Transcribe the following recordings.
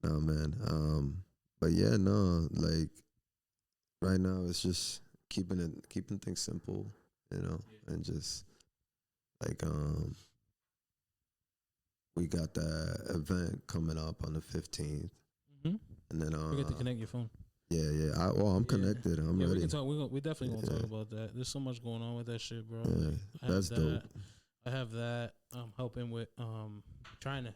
No, man. But yeah, no, like right now it's just keeping things simple, you know, and just like we got that event coming up on the 15th, Mm-hmm. and then Forget to connect your phone. yeah, yeah. Well, I'm Yeah, connected. I'm yeah. We can ready. talk. We definitely gonna Yeah, talk about that. There's so much going on with that shit, bro. yeah. Like I have That's that. dope. I have that. I'm helping with trying to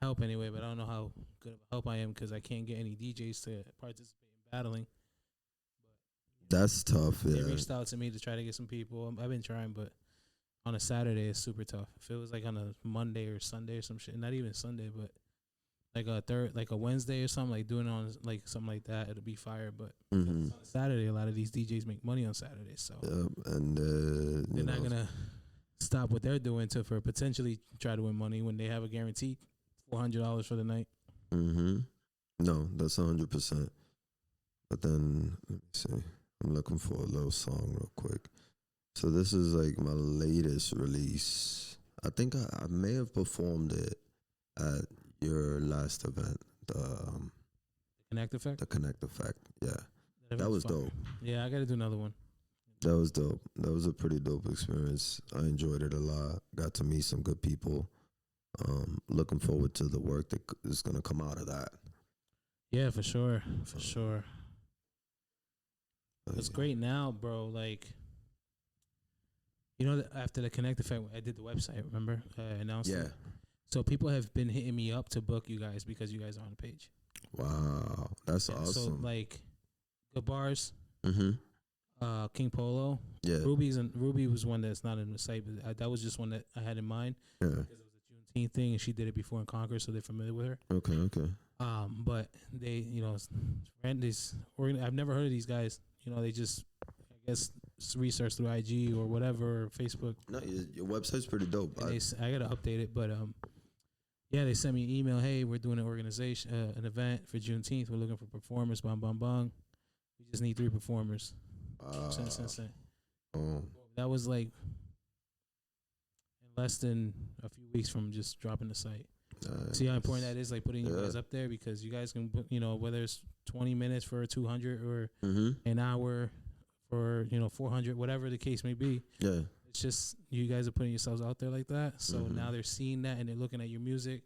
help anyway, but I don't know how good of a help I am because I can't get any DJs to participate in battling. But That's tough. they Yeah. reached out to me to try to get some people. I've been trying, but on a Saturday it's super tough. If it was like on a Monday or Sunday or some shit, not even Sunday, but like a like a Wednesday or something, like doing it on like something like that, it'll be fire. But Mm-hmm. on a Saturday, a lot of these DJs make money on Saturdays, so And they're you not know, gonna stop what they're doing to for potentially try to win money when they have a guaranteed $400 for the night. mm-hmm. No, that's 100%. But then let me see. I'm looking for a little song real quick. So this is like my latest release. I think I may have performed it at your last event, Connect effect. the Connect Effect. Yeah, That that event's was fire. dope. Yeah, I got to do another one. That was dope. That was a pretty dope experience. I enjoyed it a lot. Got to meet some good people. Looking forward to the work that is gonna come out of that. Yeah, for sure, for sure. But It's great now, bro. Like, you know, after the Connect Effect, I did the website. Remember, I announced yeah. it. So people have been hitting me up to book you guys because you guys are on the page. Wow, that's Yeah, so awesome. like, Good Bars, Mm-hmm. King Polo, Yeah. Ruby was one that's not in the site, but that was just one that I had in mind Yeah. because it was a Juneteenth thing, and she did it before in Congress, so they're familiar with her. Okay. Okay. But they, you know, I've never heard of these guys. You know, they just, I guess, research through IG or whatever, or Facebook. No, your website's pretty dope. And I gotta update it, but yeah, they sent me an email. Hey, we're doing an organization, an event for Juneteenth. We're looking for performers. Bang, bang, bang. We just need 3 performers. Send. Oh, That was like in less than a few weeks from just dropping the site. nice. See how important that is, like putting you Yeah. guys up there, because you guys can put, you know, whether it's 20 minutes for 200 or Mm-hmm. an hour for, you know, 400, whatever the case may be. Yeah. It's just you guys are putting yourselves out there like that. So Mhm. now they're seeing that and they're looking at your music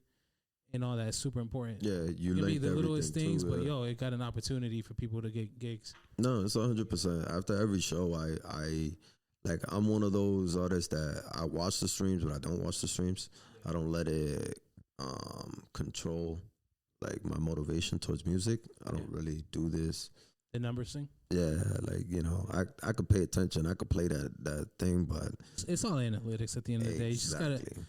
and all that. It's super important. Yeah. You It can be linked the littlest everything things, too, but yeah. yo, it got an opportunity for people to get gigs. No, it's 100%. After every show, I like I'm one of those artists that I watch the streams, but I don't watch the streams. I don't let it control like my motivation towards music. I don't really do this. The numbers thing. Yeah, like you know, I could pay attention. I could play that thing, but It's all analytics at the end of the day. You just gotta, exactly.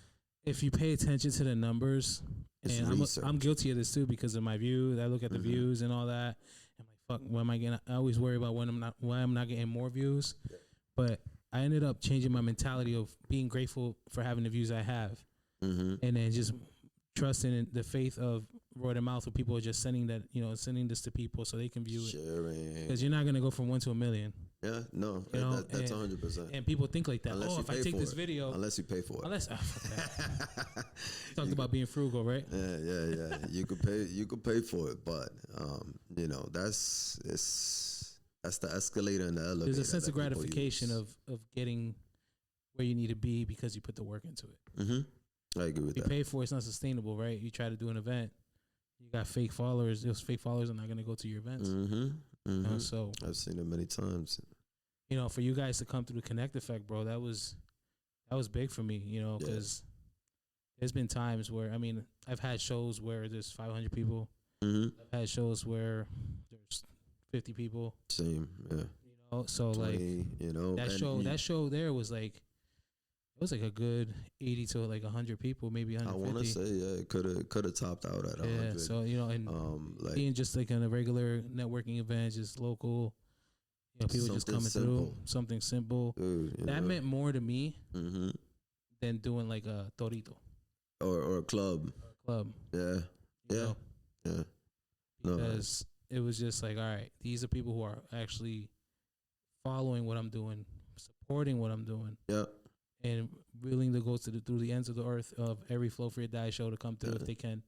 if you pay attention to the numbers, It's and research. I'm guilty of this too because of my views. I look at the Mhm. views and all that. I'm like, fuck, why am I getting? I always worry about why I'm not getting more views. Yeah. But I ended up changing my mentality of being grateful for having the views I have, Mm-hmm. and then just trusting in the faith of word of mouth, where people are just sending that, you know, sending this to people so they can view it. Sharing. Because you're not gonna go from 1 to a million, Yeah, no, you know, that's and- 100%. and people think like that. Unless Oh, you if I pay take for this it. video, Unless you pay for it. unless fuck that. Talked about being frugal, right? Yeah. You could pay for it, but you know, that's the escalator and the elevator. There's a sense that of people gratification use. of getting where you need to be because you put the work into it. I agree with You that. pay for it's not sustainable, right? You try to do an event, you got fake followers. Those fake followers are not going to go to your events. You know, so I've seen it many times. you know, for you guys to come through the Connect Effect, bro, that was big for me. You know, Yeah. because there's been times where, I mean, I've had shows where there's 500 people. Mm-hmm. I've had shows where there's 50 people. Same, yeah. You know, so like 20, you know, that and show there was like, it was like a good 80 to like 100 people, maybe I 150. want to say, yeah, it could have topped out at 100. Yeah, so you know, and like being just like in a regular networking event, just local, you know, people just something coming simple. through, something simple. Dude, you That know, meant more to me mm-hmm. than doing like a torito or a club. or a club. Yeah, You yeah, know? yeah. No, Because it was just like, all right, these are people who are actually following what I'm doing, supporting what I'm doing, yeah, and willing to go through the ends of the earth of every Flow for Your Die show to come through if they can.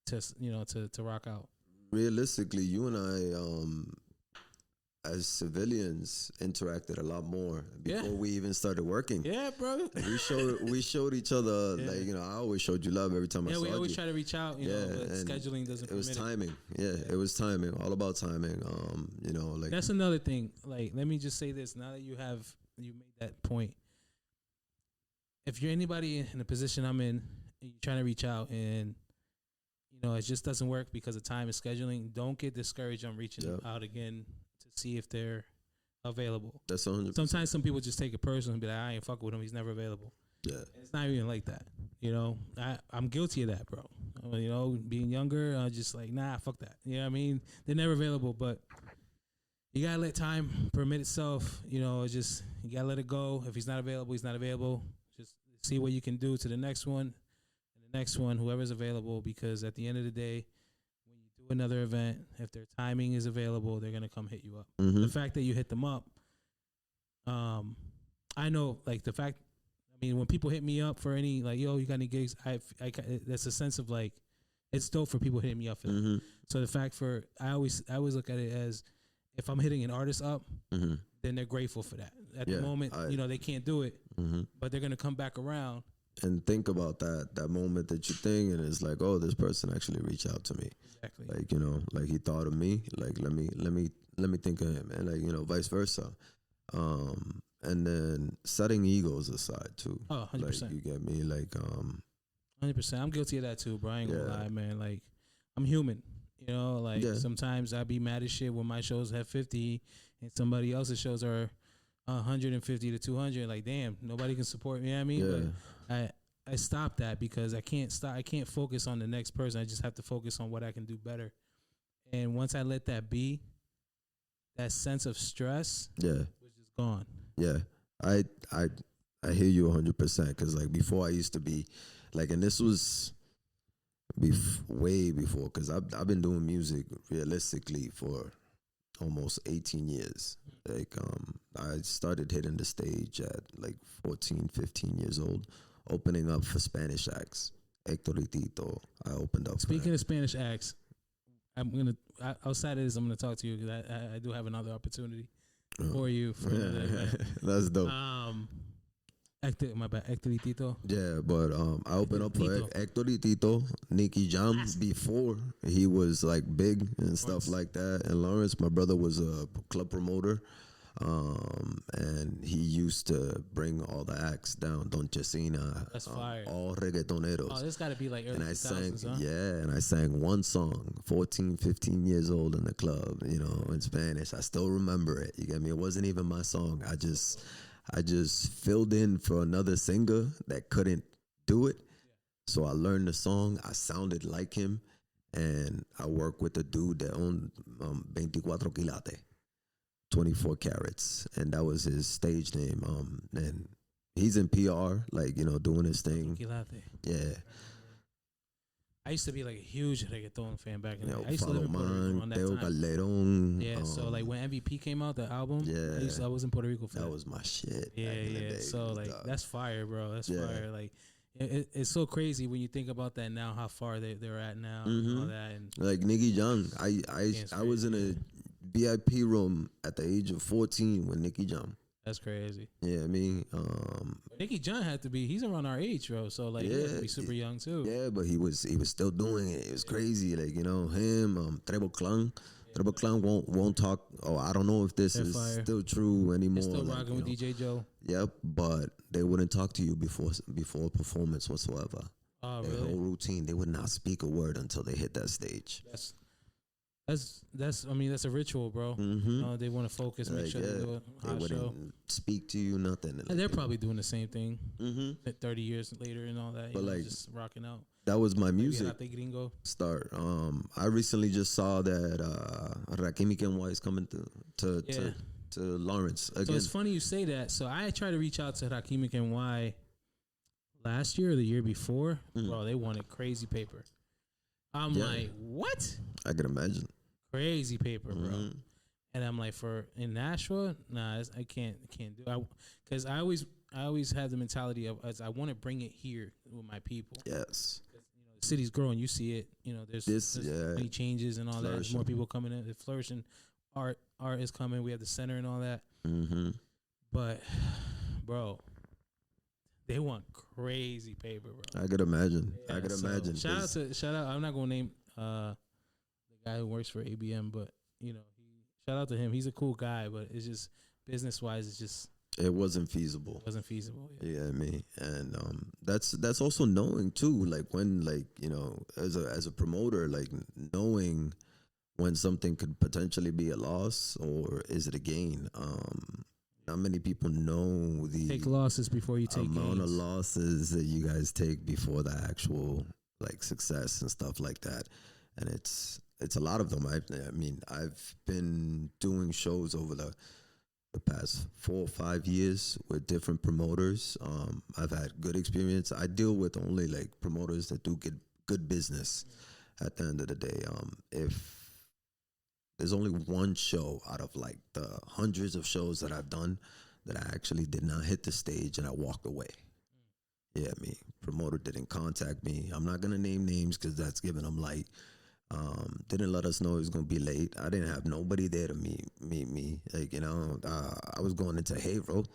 to rock out. Realistically, you and I, as civilians, interacted a lot more before we even started working. Yeah, bro. We showed each other like I always showed you love every time I saw you. Yeah, we always try to reach out, but scheduling doesn't. It was timing. Yeah, it was timing. All about timing. Like that's another thing. Like, let me just say this: now that you made that point, if you're anybody in the position I'm in, and you're trying to reach out and it just doesn't work because of time and scheduling, don't get discouraged on reaching out again to see if they're available. That's 100%. Sometimes some people just take it personal and be like, I ain't fucking with him. He's never available. Yeah. And it's not even like that. I'm guilty of that, bro. Being younger, just like, nah, fuck that. You know what I mean? They're never available, but you gotta let time permit itself. Just you gotta let it go. If he's not available, he's not available. Just see what you can do to the next one. Next one, whoever's available, because at the end of the day, when you do another event, if their timing is available, they're gonna come hit you up. Mm-hmm. The fact that you hit them up, I know, like the fact. I mean, when people hit me up for any, like, yo, you got any gigs? That's a sense of like, it's dope for people hitting me up for that. Mm-hmm. So the fact I always look at it as, if I'm hitting an artist up, mm-hmm. then they're grateful for that. At the moment, they can't do it, but they're gonna come back around. And think about that moment that you think, and it's like, oh, this person actually reached out to me. Exactly. Like, like he thought of me. Like, let me think of him, and like, vice versa. And then setting egos aside too. Oh, 100%. Like, you get me? Like, 100%. I'm guilty of that too, bro. I ain't gonna lie, man. Like, I'm human. Sometimes I be mad as shit when my shows have 50 and somebody else's shows are 150 to 200. Like, damn, nobody can support me. You know what I mean? Yeah. But I stopped that because I can't focus on the next person. I just have to focus on what I can do better. And once I let that be, that sense of stress was just gone. Yeah. I hear you 100%, because like before I used to be like, and this was way before, because I've been doing music realistically for almost 18 years. Like, I started hitting the stage at like 14, 15 years old, opening up for Spanish acts. Hector y Tito, I opened up. Speaking of Spanish acts, outside of this, I'm gonna talk to you because I do have another opportunity for you. That's dope. Hector y Tito. Yeah, but I opened up for Hector y Tito, Nicky Jam, before he was like big and stuff like that. And Lawrence, my brother, was a club promoter. And he used to bring all the acts down, Don Chesina, that's fire. All reggaetoneros. Oh, this got to be like early 2000s, huh? And I sang one song, 14, 15 years old in the club, in Spanish. I still remember it. You get me? It wasn't even my song. I just filled in for another singer that couldn't do it. So I learned the song. I sounded like him, and I worked with a dude that owned 24 Quilate. 24 carats, and that was his stage name. And he's in PR, like, doing his thing. Yeah. I used to be like a huge reggaeton fan back in the day. I used to live in Puerto Rico on that time. Calderon. Yeah, so like when MVP came out, the album, I was in Puerto Rico for that. That was my shit. Yeah. So like, that's fire, bro. That's fire. Like, it's so crazy when you think about that now, how far they're at now and all that. And like Nicky Jam, I was in a VIP room at the age of 14 with Nicky Jam. That's crazy. Yeah, I mean, Nicky Jam he's around our age, bro. So like, he had to be super young too. Yeah, but he was still doing it. It was crazy. Like, him, Treble Clan. Treble Clan won't talk. Oh, I don't know if this is still true anymore. They're still rocking with DJ Joe. Yep, but they wouldn't talk to you before performance whatsoever. Oh, Their really? whole routine, they would not speak a word until they hit that stage. That's I mean, that's a ritual, bro. They want to focus, make sure they do a hot show. Speak to you, nothing. And they're probably doing the same thing 30 years later and all that. But like, just rocking out. That was my music start. I recently just saw that Rakim Kenwa is coming to Lawrence again. So it's funny you say that. So I tried to reach out to Rakim Kenwa last year or the year before. Bro, they wanted crazy paper. I'm like, what? I can imagine. Crazy paper, bro. And I'm like, in Nashville, nah, I can't do it. Because I always have the mentality of, as I want to bring it here with my people. Yes. city's growing. You see it. You know, there's many changes and all that. There's more people coming in. The flourishing art is coming. We have the center and all that. Mm-hmm. But, bro, they want crazy paper, bro. I could imagine. Yeah, I could imagine. Shout out. I'm not gonna name the guy who works for ABM, but you know, shout out to him. He's a cool guy, but it's just business wise, it wasn't feasible. It wasn't feasible. Yeah, I mean, and that's also knowing too, like when, like, you know, as a promoter, like knowing when something could potentially be a loss or is it a gain. Not many people know the take losses before you take amount gains. of losses that you guys take before the actual like success and stuff like that, and it's a lot of them. I mean, I've been doing shows over the past 4 or 5 years with different promoters. I've had good experience. I deal with only like promoters that do good business. At the end of the day, if there's only one show out of like the hundreds of shows that I've done that I actually did not hit the stage and I walked away. Yeah, me. Promoter didn't contact me. I'm not going to name names because that's giving them light. Didn't let us know it was going to be late. I didn't have nobody there to meet me. Like, you know, I was going into Hayro.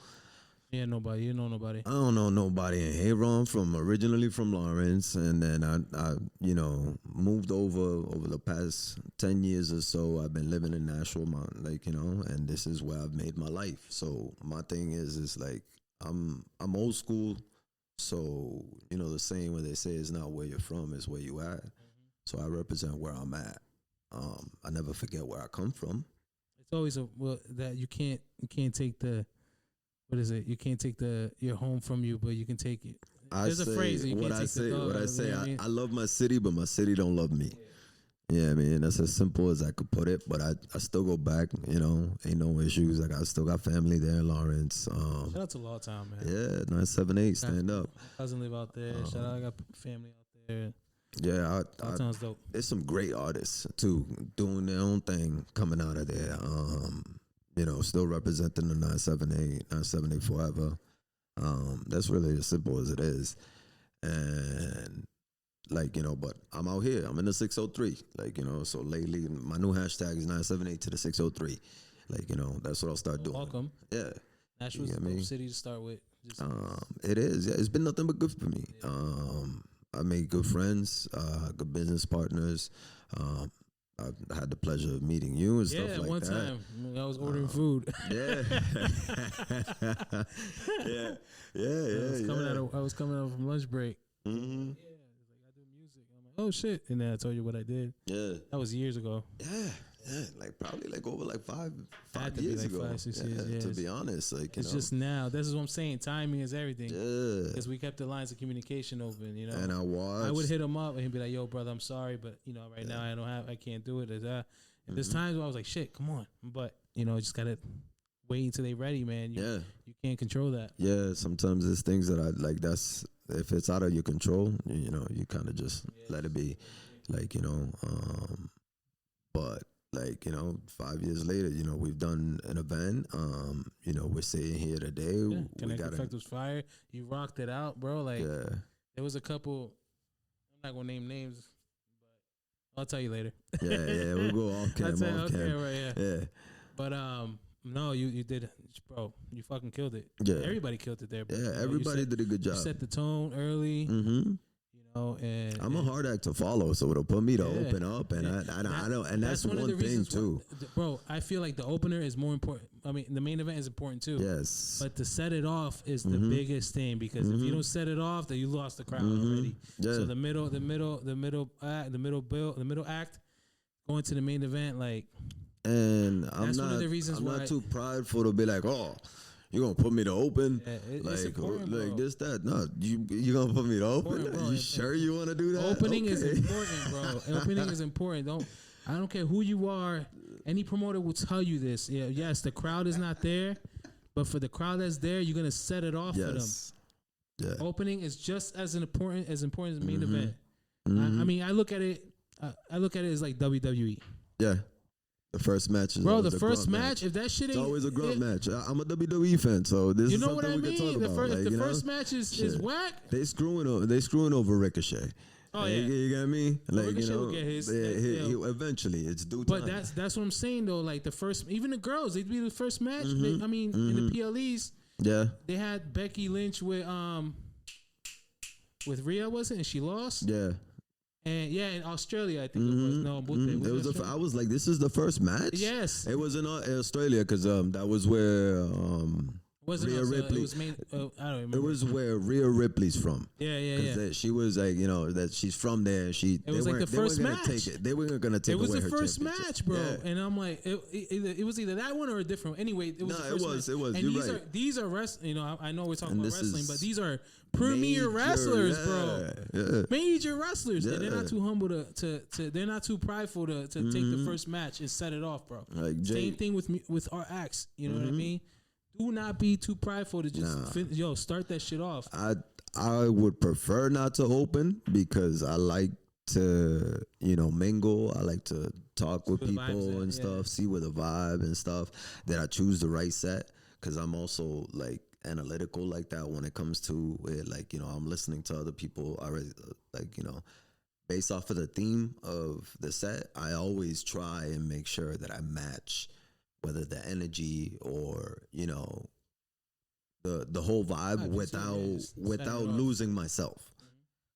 Yeah, nobody. You know nobody. I don't know nobody in Hayro. I'm originally from Lawrence, and then I you know, moved over the past 10 years or so. I've been living in Nashville, like, you know, and this is where I've made my life. So my thing is like I'm old school. So, you know, the saying where they say it's not where you're from, it's where you at. So I represent where I'm at. I never forget where I come from. It's always that you can't take the, what is it? You can't take your home from you, but you can take it. There's a phrase that you can't take the dog. What I say, I love my city, but my city don't love me. Yeah, I mean, that's as simple as I could put it, but I still go back, you know, ain't no issues. Like, I still got family there in Lawrence. Shout out to Lawtown, man. Yeah, 978, stand up. My cousin live out there. Shout out, I got family out there. Yeah, Lawtown's dope. There's some great artists, too, doing their own thing, coming out of there. You know, still representing the 978 forever. That's really as simple as it is. And like, you know, but I'm out here. I'm in the 603. Like, you know, so lately my new hashtag is 978 to the 603. Like, you know, that's what I'll start doing. Welcome. Yeah. Nashville's a dope city to start with. It is. Yeah, it's been nothing but good for me. I made good friends, good business partners. I've had the pleasure of meeting you and stuff like that. Yeah, one time I was ordering food. Yeah. I was coming out from lunch break. Mm-hmm. Oh shit! And then I told you what I did. Yeah, that was years ago. Yeah, like probably like over like five Had to years be like ago. 5, 6 years. Yeah, to be honest, like it's just now. This is what I'm saying. Timing is everything. Yeah, because we kept the lines of communication open. You know, and I would hit him up and he'd be like, "Yo, brother, I'm sorry, but you know, right now I can't do it." And there's times where I was like, "Shit, come on," but you know, just gotta wait until they ready, man. You can't control that. Yeah, sometimes there's things that I like. That's if it's out of your control, you know, you kind of just let it be. Like, you know, but like, you know, 5 years later, you know, we've done an event. You know, we're sitting here today. Yeah, Connect Effect was fire. You rocked it out, bro. Like, there was a couple. I'm not gonna name names, but I'll tell you later. Yeah, we'll go off cam. Yeah. But no, you did, bro. You fucking killed it. Yeah, everybody killed it there. Bro. Yeah, everybody did a good job. You set the tone early. Mm-hmm. And I'm a hard act to follow, so it'll put me to open up, and I don't, and that's one thing too, bro. I feel like the opener is more important. I mean, the main event is important too. Yes, but to set it off is the biggest thing, because if you don't set it off, then you lost the crowd already. Yeah. So the middle act, going to the main event, like. And I'm not too prideful to be like, oh, you gonna put me to open? Yeah, like this, that. No, you gonna put me to open? Bro, you sure you want to do that? Opening is important, bro. Opening is important. I don't care who you are. Any promoter will tell you this. Yeah, yes, the crowd is not there, but for the crowd that's there, you're gonna set it off for them. Yeah. Opening is just as important as the main event. I mean, I look at it as like WWE. Yeah. The first match is the first match. If that shit ain't, it's always a grunt match. I'm a WWE fan, so this is something we can talk about. If the first match is whack, they screwing over Ricochet. Oh yeah, you get me? Like Ricochet will get his. Eventually, it's due time. But that's what I'm saying though. Like the first, even the girls, they'd be the first match. Mm-hmm. I mean, in the PLEs, they had Becky Lynch with Rhea, was it? And she lost. Yeah. And in Australia, I think it was. No, it was. I was like, this is the first match. Yes, it was in Australia because that was where wasn't Rhea Ripley. It was main, I don't remember. It was where Rhea Ripley's from. Yeah. She was like, that she's from there. It was like the first match. They weren't gonna take. It was away the her first match, bro. Yeah. And I'm like, it was either that one or a different one. Anyway, it was. It was. And these are wrestling. You know, I know we're talking about wrestling, but these are premier wrestlers, bro. Yeah. Major wrestlers, and they're not too humble to they're not too prideful to take the first match and set it off, bro. Like same thing with our acts. You know what I mean? Do not be too prideful to just start that shit off. I would prefer not to open because I like to mingle. I like to talk with people and stuff, see where the vibe and stuff. That I choose the right set because I'm also like analytical like that when it comes to it. Like I'm listening to other people already. Based off of the theme of the set, I always try and make sure that I match. Whether the energy or the whole vibe without losing myself,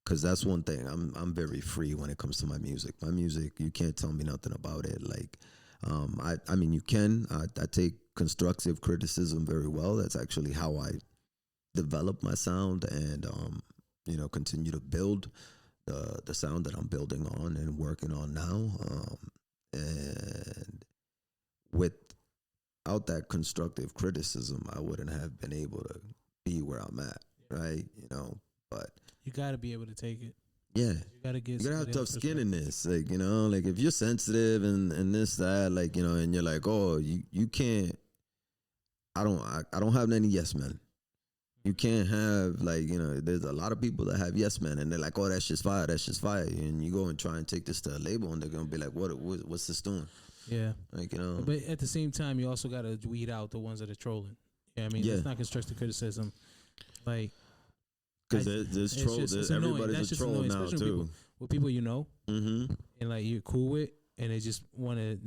because that's one thing I'm very free when it comes to my music. My music, you can't tell me nothing about it. Like, I mean you can. I take constructive criticism very well. That's actually how I develop my sound and continue to build the sound that I'm building on and working on now. And without that constructive criticism, I wouldn't have been able to be where I'm at, right? But you got to be able to take it. Yeah, you gotta have tough skin in this, like like if you're sensitive and this that, like and you're like, oh, you can't. I don't have any yes men. You can't have there's a lot of people that have yes men and they're like, oh, that's just fire, and you go and try and take this to a label and they're gonna be like, what's this doing? Yeah, but at the same time, you also gotta weed out the ones that are trolling. Yeah, I mean, it's not constructive criticism, like because there's trolls. Everybody's a troll now too. With people and like you're cool with, and they just want to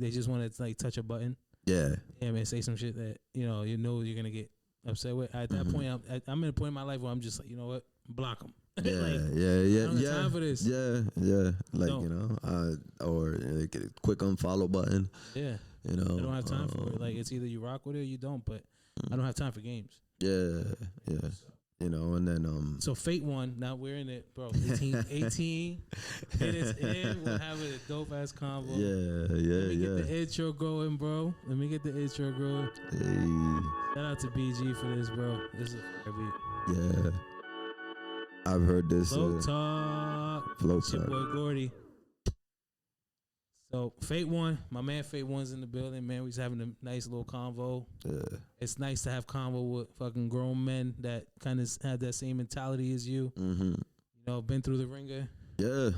like touch a button. Yeah, and say some shit that you're gonna get upset with. At that point, I'm in a point in my life where I'm just like, you know what, block them. Yeah, I don't have time for this. Yeah. Like or like a quick unfollow button. Yeah, I don't have time for it. Like it's either you rock with it or you don't. But I don't have time for games. Yeah. And then So Fate won. Now we're in it, bro. 18 minutes in. We'll have a dope ass convo. Yeah. Let me get the intro going, bro. Hey. Shout out to BG for this, bro. This is a beat. Yeah. I've heard this. Flow Talk. It's your boy Gordy. So Fate won. My man Fate one's in the building, man. We was having a nice little convo. Yeah. It's nice to have convo with fucking grown men that kind of have that same mentality as you. Been through the ringer. Yeah.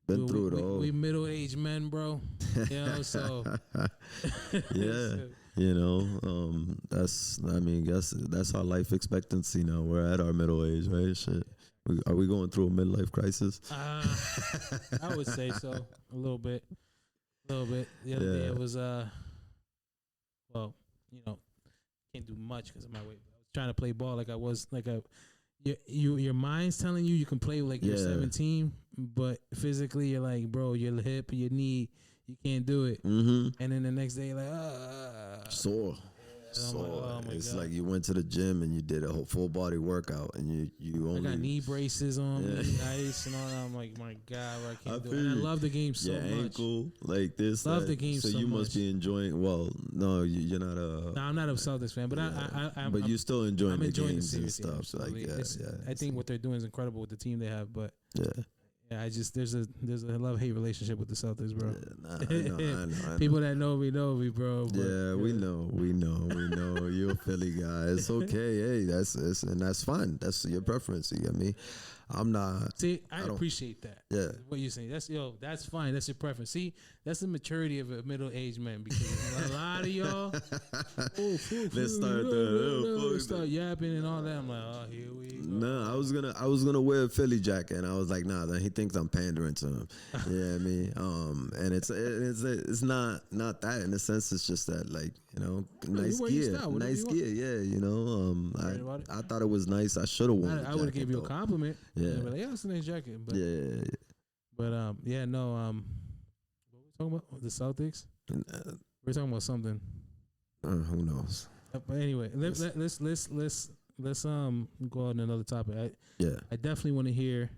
Been through it all. We middle-aged men, bro. So. Yeah. That's our life expectancy now. We're at our middle age, right? Shit. Are we going through a midlife crisis? I would say so. A little bit. The other day it was can't do much because of my weight. I was trying to play ball like I was your mind's telling you can play like you're 17, but physically you're like, bro, your hip, your knee, you can't do it. And then the next day you're like, sore. It's like you went to the gym and you did a whole full body workout and you only. I got knee braces on, ice and all that. I'm like, my God, I can't do it. And I love the game so much. Ankle like this. Love the game so much. So you must be enjoying. Well, no, you're not a. No, I'm not a Celtics fan, but I'm you're still enjoying the games the and stuff. So I think what they're doing is incredible with the team they have, but yeah, there's a love-hate relationship with the Celtics, bro. Yeah, I know. People that know me, bro. But, we know. You're a Philly guy. It's okay. Hey, that's fine. That's your preference. You get me? I'm not. See, I appreciate that. Yeah. What you're saying. That's fine. That's your preference. See, that's the maturity of a middle-aged man because a lot of y'all start yapping and all that. I'm like, oh, here we go. No, I was gonna wear a Philly jacket and I was like, nah, then thinks I'm pandering to him. Yeah, I mean, and it's not that in a sense. It's just that, like, you know, nice gear. Yeah, you know, I thought it was nice. I should have worn. I would have gave you a compliment. Yeah, like, yeah, it's a nice jacket. But, but yeah, no, what were we talking about? The Celtics. We're talking about something. Who knows? But anyway, let's go on another topic. I definitely want to hear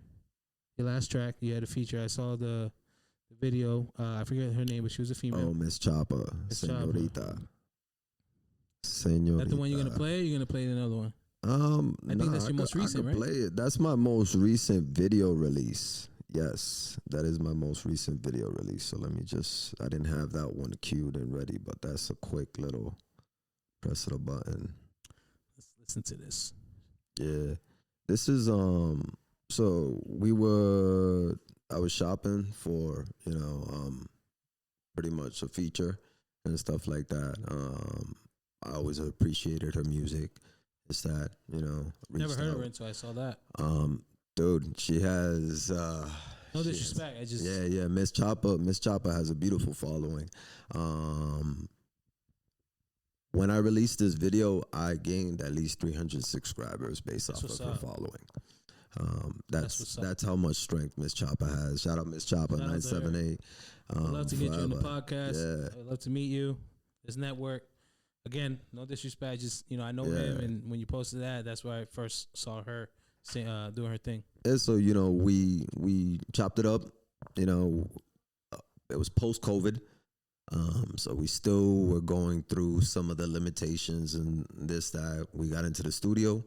your last track. You had a feature. I saw the video. I forget her name, but she was a female. Oh, Miss Chopper, Señorita. That the one you're gonna play? Or you're gonna play another one? I think that's your most recent, right? Play it. That's my most recent video release. Yes, that is my most recent video release. So let me I didn't have that one queued and ready, but that's a quick little press of the button. Let's listen to this. Yeah. This is, so I was shopping for, you know, pretty much a feature and stuff like that. I always appreciated her music. It's that, you know. Never heard of her until I saw that. Dude, she has no disrespect. Yeah, Miss Chopper has a beautiful following. When I released this video, I gained at least 300 subscribers based off of her following. That's how much strength Miss Chopper has. Shout out Miss Chopper 978. I'd love to get you on the podcast. Yeah. I'd love to meet you. This network. Again, no disrespect. Just, you know, I know him, and when you posted that, that's where I first saw her doing her thing. Yeah, so, you know, we chopped it up. You know, it was post-COVID. So we still were going through some of the limitations and that. We got into the studio.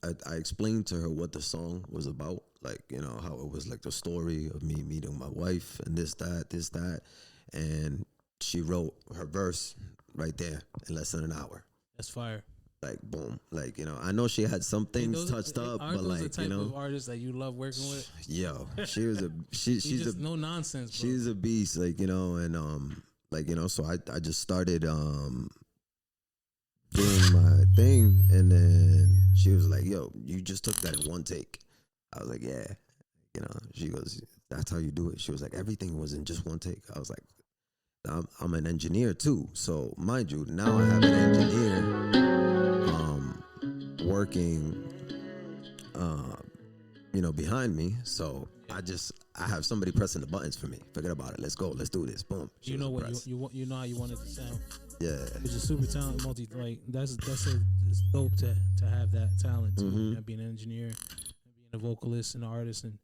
I explained to her what the song was about, like, you know, how it was like the story of me meeting my wife and this, that. And she wrote her verse right there in less than an hour. That's fire. Like, boom. Like, you know, I know she had some things touched up, but like, the type you know, of artist that you love working with. Yo, she's no nonsense, bro. She's a beast, like, you know, and like, you know, so I just started doing my thing, and then she was like, yo, you just took that in one take. I was like, yeah. You know, she goes, that's how you do it. She was like, everything was in just one take. I was like, I'm an engineer too. So mind you, now I have an engineer working, you know, behind me. So I have somebody pressing the buttons for me. Forget about it. Let's go. Let's do this. Boom. You know what you know how you want it to sound. Yeah. Which is super talented. That's it's dope to have that talent too. You know, being an engineer, being a vocalist and an artist, and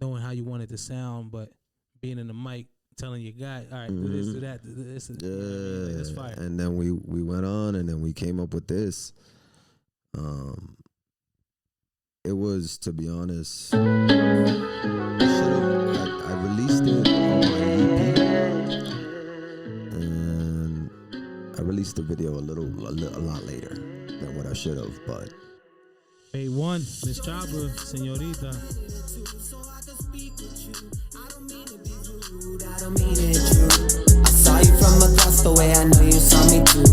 knowing how you want it to sound, but being in the mic, telling your guy, all right, do this, do that, do this. Yeah, you know what I mean? That's fire. And then we went on, and then we came up with this. It was, to be honest, I released it on my EP, and I released the video a lot later than what I should have, but. Hey, one, Miss Chopper, Señorita. I don't mean it true. I saw you from across the way, I know you saw me too.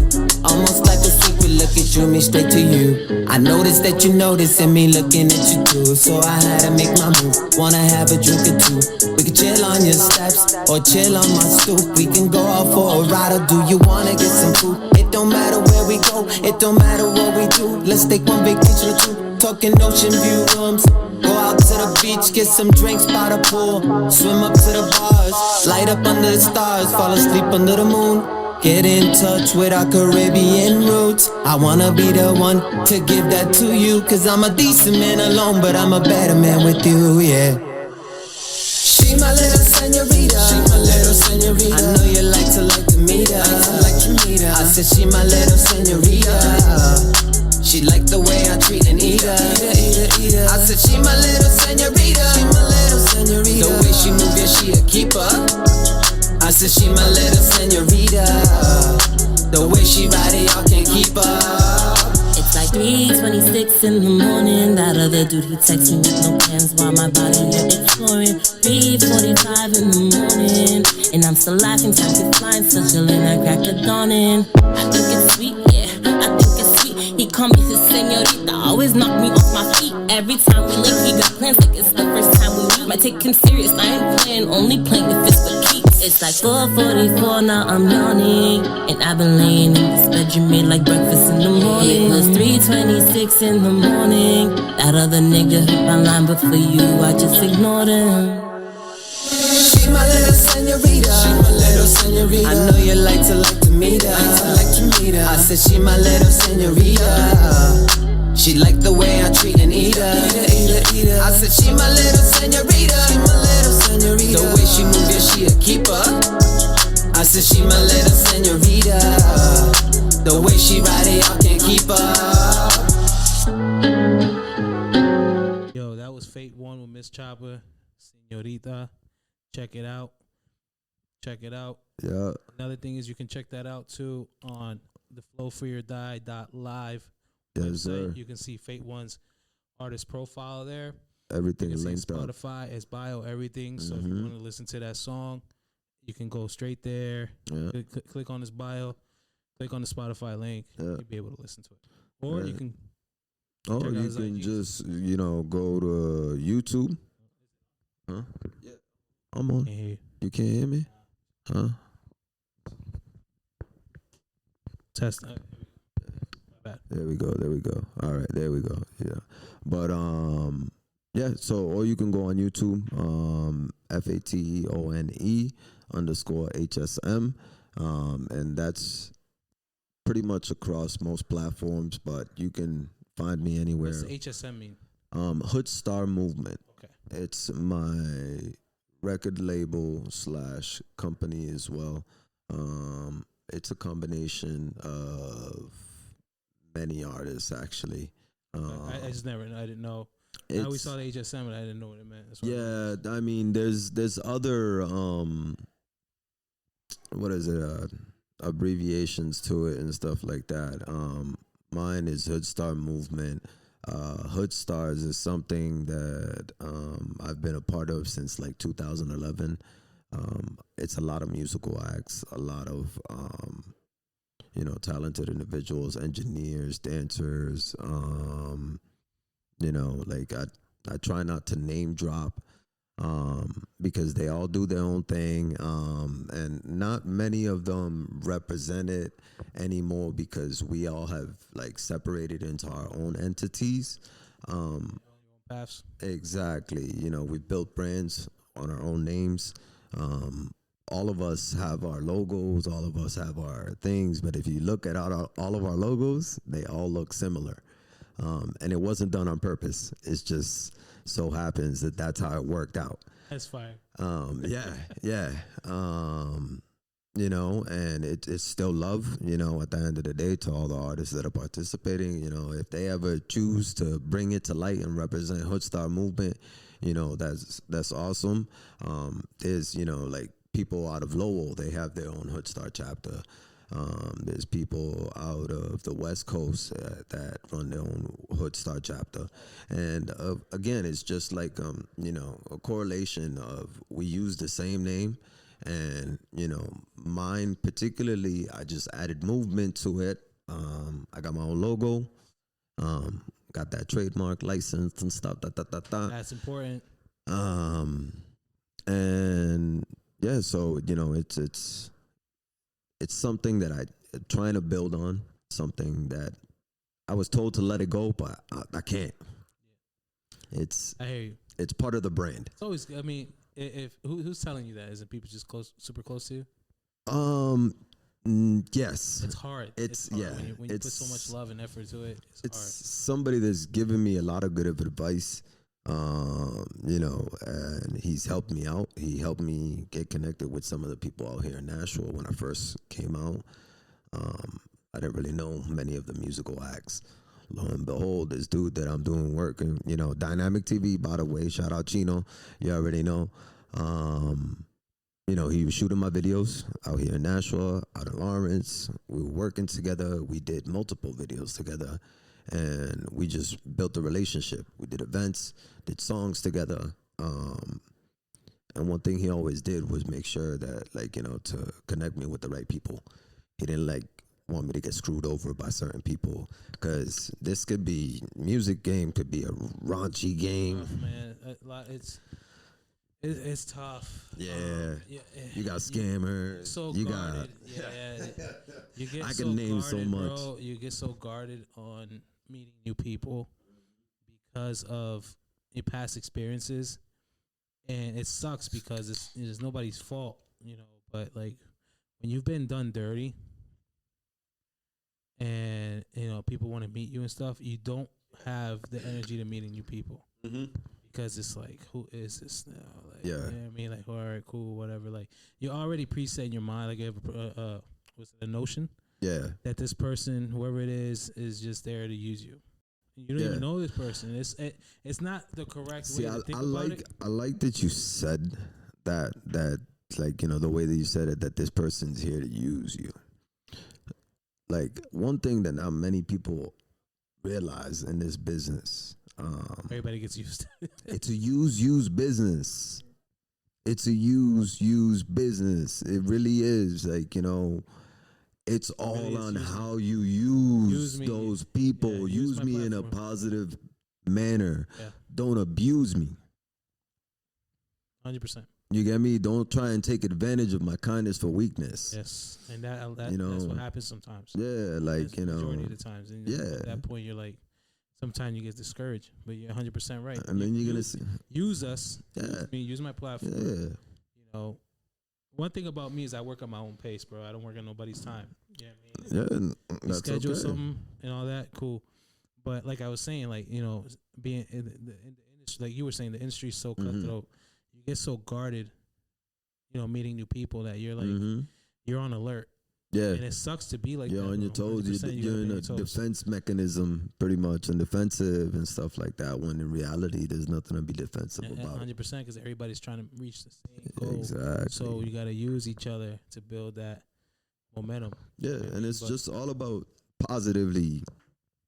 Almost like a secret look, it drew me straight to you. I noticed that you noticing me looking at you too. So I had to make my move, wanna have a drink or two. We can chill on your steps, or chill on my stoop. We can go out for a ride, or do you wanna get some food? It don't matter where we go, it don't matter what we do. Let's take one vacation or two, talking ocean view rooms. Go out to the beach, get some drinks by the pool. Swim up to the bars, light up under the stars. Fall asleep under the moon. Get in touch with our Caribbean roots. I wanna be the one to give that to you. Cause I'm a decent man alone, but I'm a better man with you, yeah. She my little señorita. She my little señorita. I know you like to meet her. I said she my little señorita. She like the way I treat and eat her. I said she my little señorita. She my little señorita. The way she move, yeah, she a keeper. I said she my little señorita. The way she ride it, y'all can't keep up. It's like 3:26 in the morning. That other dude, he texts me with no plans while my body is exploring. 3:45 in the morning, and I'm still laughing, time to flying, still chilling, I crack the dawning. I think it's sweet, yeah, I think it's sweet. He called me his señorita, always knock me off my feet. Every time we link, he got plans like it's the first time we meet. Might take him serious, I ain't playing, only playing if it's for keeps. It's like 4:44, now I'm yawning, and I've been laying in this bed you made like breakfast in the morning. It was 3:26 in the morning. That other nigga hit my line, but for you, I just ignored him. She my little señorita. She my little señorita. I know you like to meet her. I said she my little señorita. She like the way I treat and eat her. I said she my little señorita. She my little señorita. The way she move, yeah, she a keeper. I said she my little señorita. The way she ride it, y'all can't keep her. Yo, that was Fate 1 with Miss Chopper, Señorita. Check it out. Check it out. Yeah. Another thing is you can check that out too on the flowfreeordie.live Yes, website. sir. You can see Fate 1's artist profile there. Everything You can see linked up. Spotify, his bio, everything. So if you want to listen to that song, you can go straight there. Yeah. Click on his bio. Click on the Spotify link. Yeah. You'll be able to listen to it. Or you can. Oh, check out you his can IG. just, go to YouTube. Huh? Yeah. I'm on. Can't hear you. You can't hear me? Huh? Test. My bad. There we go. All right, there we go. Yeah. But yeah, so or you can go on YouTube, FATEONE_HSM. And that's pretty much across most platforms, but you can find me anywhere. What's the HSM mean? Hood Star Movement. Okay. It's my record label / company as well. It's a combination of many artists, actually. I just never. I didn't know. I always saw the HSM, but I didn't know what it meant. That's what Yeah, I mean, there's other what is it? Abbreviations to it and stuff like that. Mine is Hood Star Movement. Hood Stars is something that I've been a part of since like 2011. It's a lot of musical acts, a lot of talented individuals, engineers, dancers. Like I try not to name drop because they all do their own thing, and not many of them represent it anymore because we all have like separated into our own entities. paths. Exactly. We built brands on our own names. All of us have our logos, all of us have our things, but if you look at all of our logos, they all look similar. And it wasn't done on purpose. It's just so happens that that's how it worked out. That's fine. Yeah. And it's still love, at the end of the day, to all the artists that are participating. If they ever choose to bring it to light and represent Hood Star Movement, that's awesome. There's, like people out of Lowell, they have their own Hood Star chapter. There's people out of the West Coast that run their own Hood Star chapter. And again, it's just like, a correlation of we use the same name. And, mine particularly, I just added movement to it. I got my own logo, got that trademark license and stuff. That's important. And yeah, so, it's something that I'm trying to build on, something that I was told to let it go, but I can't. I hear you. It's part of the brand. It's always, I mean, if who's telling you that? Is it people just super close to you? Yes. It's hard. It's hard. When you put so much love and effort to it, it's hard. Somebody that's given me a lot of good advice, and he's helped me out. He helped me get connected with some of the people out here in Nashville when I first came out. I didn't really know many of the musical acts. Lo and behold, this dude that I'm doing work and, Dynamic TV, by the way, shout out Chino. You already know. He was shooting my videos out here in Nashville, out in Lawrence. We were working together. We did multiple videos together, and we just built a relationship. We did events, did songs together. And one thing he always did was make sure that, to connect me with the right people. He didn't want me to get screwed over by certain people, because this could be music game, could be a raunchy game. Tough, man. It's tough. You got scammers. So you guarded. got. You get I so can name guarded, so much. bro. You get so guarded on meeting new people because of your past experiences, and it sucks because it's nobody's fault, you know. But like when you've been done dirty, and you know people want to meet you and stuff, you don't have the energy to meeting new people. Because it's like, who is this now? Like, you know what I mean? Like, all right, cool, whatever. Like, you're already preset in your mind. Like, you have a notion that this person, whoever it is just there to use you. You don't even know this person. It's not the correct way to think about it. I like that you said that like, you know, the way that you said it, that this person's here to use you. Like, one thing that not many people realize in this business, everybody gets used. it's a use business. It's a use business. It really is. Like, you know, it's all on how you use those people. Use me in a positive manner. Don't abuse me. 100%. You get me? Don't try and take advantage of my kindness for weakness. Yes, and that you know, that's what happens sometimes. Yeah, like, that's you know, majority of the times. And at that point, you're like, sometimes you get discouraged, but you're 100% right. And then you're gonna use us. Use my platform. Yeah. You know, one thing about me is I work at my own pace, bro. I don't work at nobody's time. You know what I mean? Yeah, that's schedule okay. something and all that, cool. But like I was saying, like, you know, being in the industry, like you were saying, the industry is so cutthroat. You get so guarded, you know, meeting new people that you're like, you're on alert. Yeah. And it sucks to be like you're that. on your toes. You're in a defense mechanism, pretty much, and defensive and stuff like that, when in reality, there's nothing to be defensive about. 100%, because everybody's trying to reach the same goal. Exactly. So you got to use each other to build that momentum. Yeah, and it's just all about positively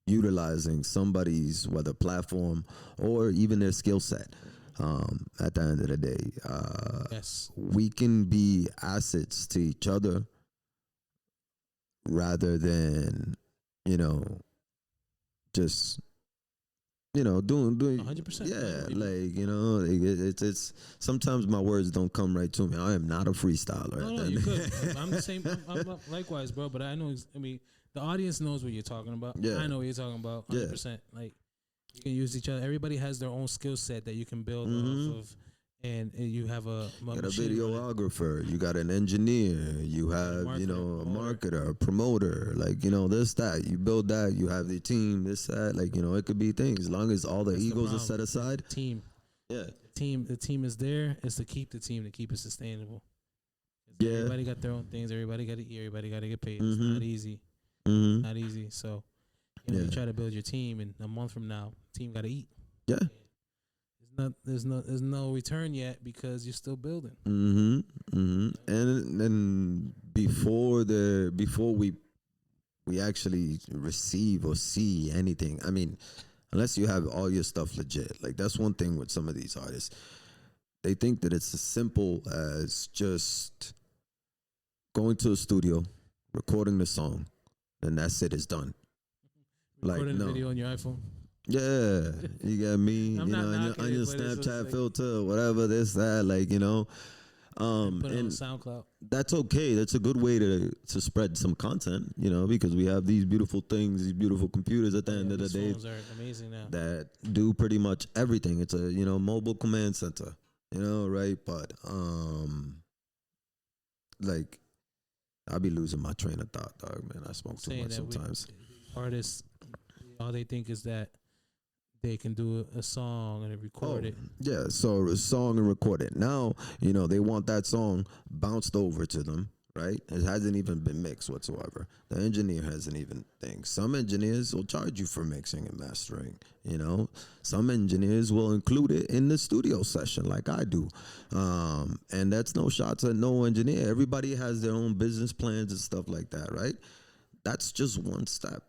utilizing somebody's, whether platform or even their skill set. At the end of the day, we can be assets to each other rather than, you know, just, you know, doing 100%. Yeah, like, you know, it's sometimes my words don't come right to me. I am not a freestyler. No, you could. I'm the same. I'm likewise, bro. But I know. I mean, the audience knows what you're talking about. Yeah, I know what you're talking about. 100%. Like, you can use each other. Everybody has their own skill set that you can build off of. And you have a videographer, you got an engineer, you have, you know, a marketer, a promoter, like, you know, this, that. You build that, you have the team, this, that, like, you know, it could be things. As long as all the egos are set aside. Team. Yeah. The team is there. It's to keep the team, to keep it sustainable. Yeah. Everybody got their own things. Everybody got to eat. Everybody got to get paid. It's not easy. Not easy. So, you know, you try to build your team, and a month from now, team got to eat. Yeah. There's no return yet because you're still building. And before we actually receive or see anything, I mean, unless you have all your stuff legit, like, that's one thing with some of these artists. They think that it's as simple as just going to a studio, recording the song, and that's it. It's done. Recording a video on your iPhone. Yeah, you got me. You know, on your Snapchat like, filter, whatever, this, that, like, you know. Put it on SoundCloud. That's okay. That's a good way to spread some content, you know, because we have these beautiful things, these beautiful computers at the end of the day. Phones are amazing now. That do pretty much everything. It's a, you know, mobile command center, you know, right? But like, I'll be losing my train of thought, dog, man. I smoke too much sometimes. Artists, all they think is that they can do a song and record it. Yeah, so a song and record it. Now, you know, they want that song bounced over to them, right? It hasn't even been mixed whatsoever. The engineer hasn't even think. Some engineers will charge you for mixing and mastering, you know. Some engineers will include it in the studio session like I do. And that's no shots at no engineer. Everybody has their own business plans and stuff like that, right? That's just one step.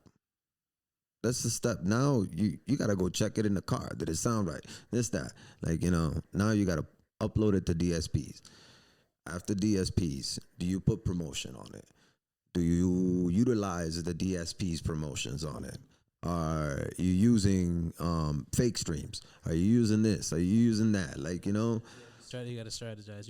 That's the step. Now you got to go check it in the car. Did it sound right? This, that. Like, you know, now you got to upload it to DSPs. After DSPs, do you put promotion on it? Do you utilize the DSP's promotions on it? Are you using fake streams? Are you using this? Are you using that? Like, you know, You got to strategize.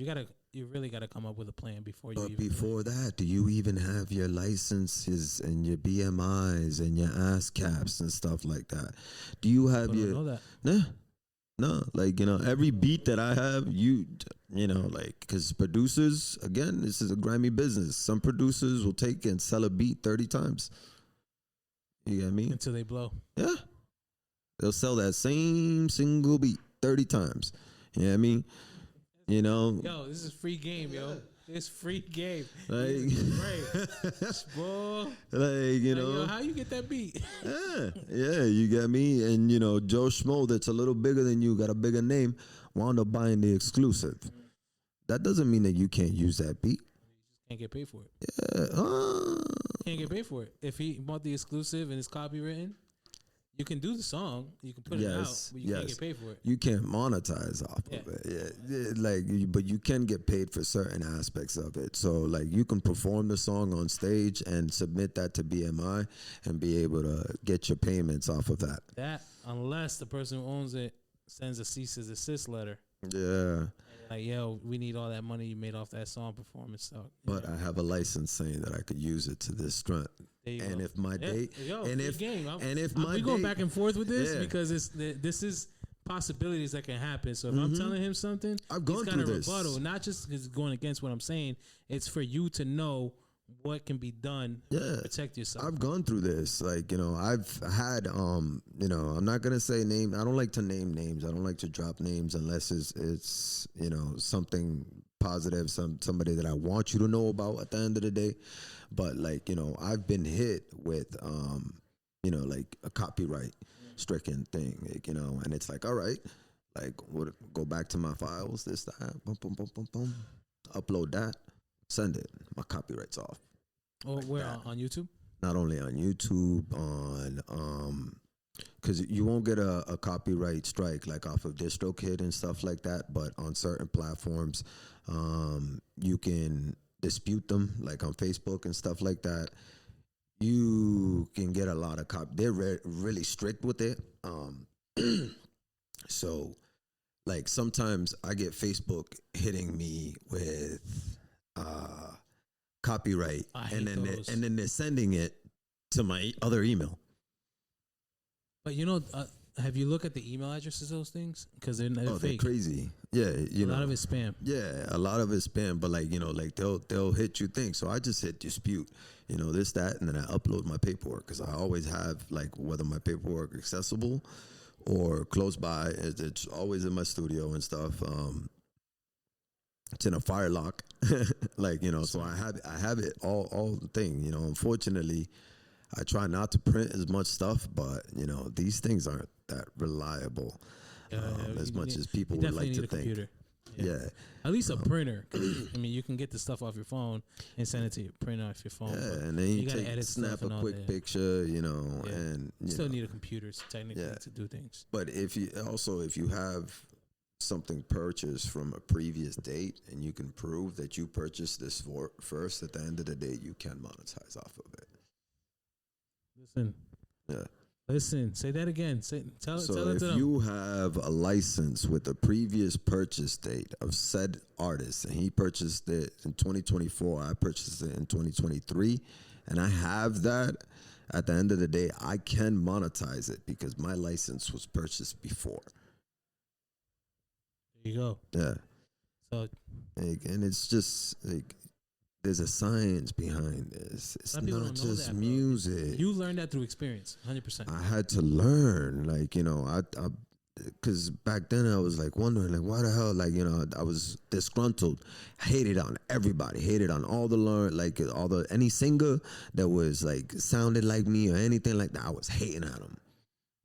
You really got to come up with a plan before you. but even before that, do you even have your licenses and your BMIs and your ass caps and stuff like that? Do you have People your? don't know that. Nah, no. Like, you know, every beat that I have, you know, like, because producers, again, this is a grimy business. Some producers will take and sell a beat 30 times. You get me? Until they blow. Yeah. They'll sell that same single beat 30 times. You know what I mean? You know? Yo, this is free game, yo. It's free game. Like, Boy. like, you know? Yo, how you get that beat? Yeah, you get me? And, you know, Joe Schmo, that's a little bigger than you, got a bigger name, wound up buying the exclusive. That doesn't mean that you can't use that beat. Can't get paid for it. Yeah. Can't get paid for it. If he bought the exclusive and it's copywritten, you can do the song, you can put it out, but you can't get paid for it. You can't monetize off of it. Yeah. Like, but you can get paid for certain aspects of it. So, like, you can perform the song on stage and submit that to BMI and be able to get your payments off of that. That, unless the person who owns it sends a cease and desist letter. Yeah. Like, yo, we need all that money you made off that song performance. So, But I have a license saying that I could use it to this strength. And if my date, and if we going back and forth with this because this is possibilities that can happen. So if I'm telling him something, I've gone he's got through a this. rebuttal, not just because it's going against what I'm saying. It's for you to know what can be done to protect yourself. I've gone through this. Like, you know, I've had, you know, I'm not going to say name. I don't like to name names. I don't like to drop names unless it's you know, something positive, somebody that I want you to know about at the end of the day. But, like, you know, I've been hit with, you know, like a copyright stricken thing, like, you know, and it's like, all right, like, go back to my files, this, that, boom, boom, boom, boom, boom, upload that, send it. My copyright's off. Oh, like where that. on YouTube? Not only on YouTube, on because you won't get a copyright strike like off of DistroKid and stuff like that, but on certain platforms, you can dispute them, like on Facebook and stuff like that. You can get a lot of they're really strict with it. So, like, sometimes I get Facebook hitting me with copyright, and then they're sending it to my other email. But you know, have you looked at the email addresses of those things? Because they're They're fake. crazy. Yeah, you know, a lot of it's spam. Yeah, a lot of it's spam. But, like, you know, like they'll hit you things. So I just hit dispute, you know, this, that, and then I upload my paperwork because I always have, like, whether my paperwork accessible or close by. It's always in my studio and stuff. It's in a fire lock, like, you know. So I have it all the thing. You know, unfortunately, I try not to print as much stuff, but, you know, these things aren't that reliable as much as people would like to think. Computer. Yeah. At least a printer. I mean, you can get the stuff off your phone and send it to your printer off your phone. Yeah, and then you snap a quick picture, you know, and you still need a computer technically to do things. But if you have something purchased from a previous date and you can prove that you purchased this first, at the end of the day, you can monetize off of it. Listen, say that again. Tell it to them. So if you have a license with a previous purchase date of said artist, and he purchased it in 2024, I purchased it in 2023, and I have that, at the end of the day, I can monetize it because my license was purchased before. There you go. Yeah. So, and it's just like, there's a science behind this. It's not just music. You learned that through experience, 100%. I had to learn, like, you know, because back then I was like wondering, like, why the hell, like, you know, I was disgruntled, hated on everybody, hated on all the any singer that was like sounded like me or anything like that. I was hating on them.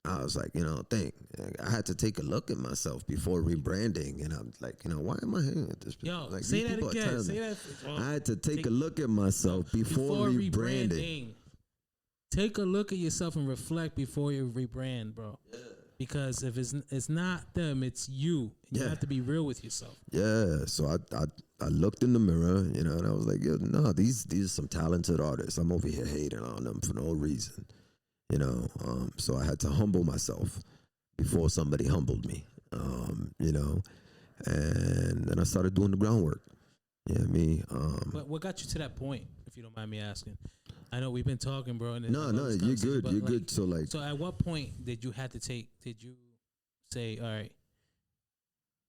I was like, you know, I had to take a look at myself before rebranding, and I'm like, you know, why am I hating at this? Yo, like, say that again. Say that. I had to take a look at myself before rebranding. Take a look at yourself and reflect before you rebrand, bro. Yeah. Because if it's not them, it's you. And you have to be real with yourself. Yeah. So I looked in the mirror, you know, and I was like, yo, no, these are some talented artists. I'm over here hating on them for no reason, you know. So I had to humble myself before somebody humbled me, you know. And then I started doing the groundwork. Yeah, me. But what got you to that point, if you don't mind me asking? I know we've been talking, bro. And No, you're good. You're good. So at what point did you say, all right,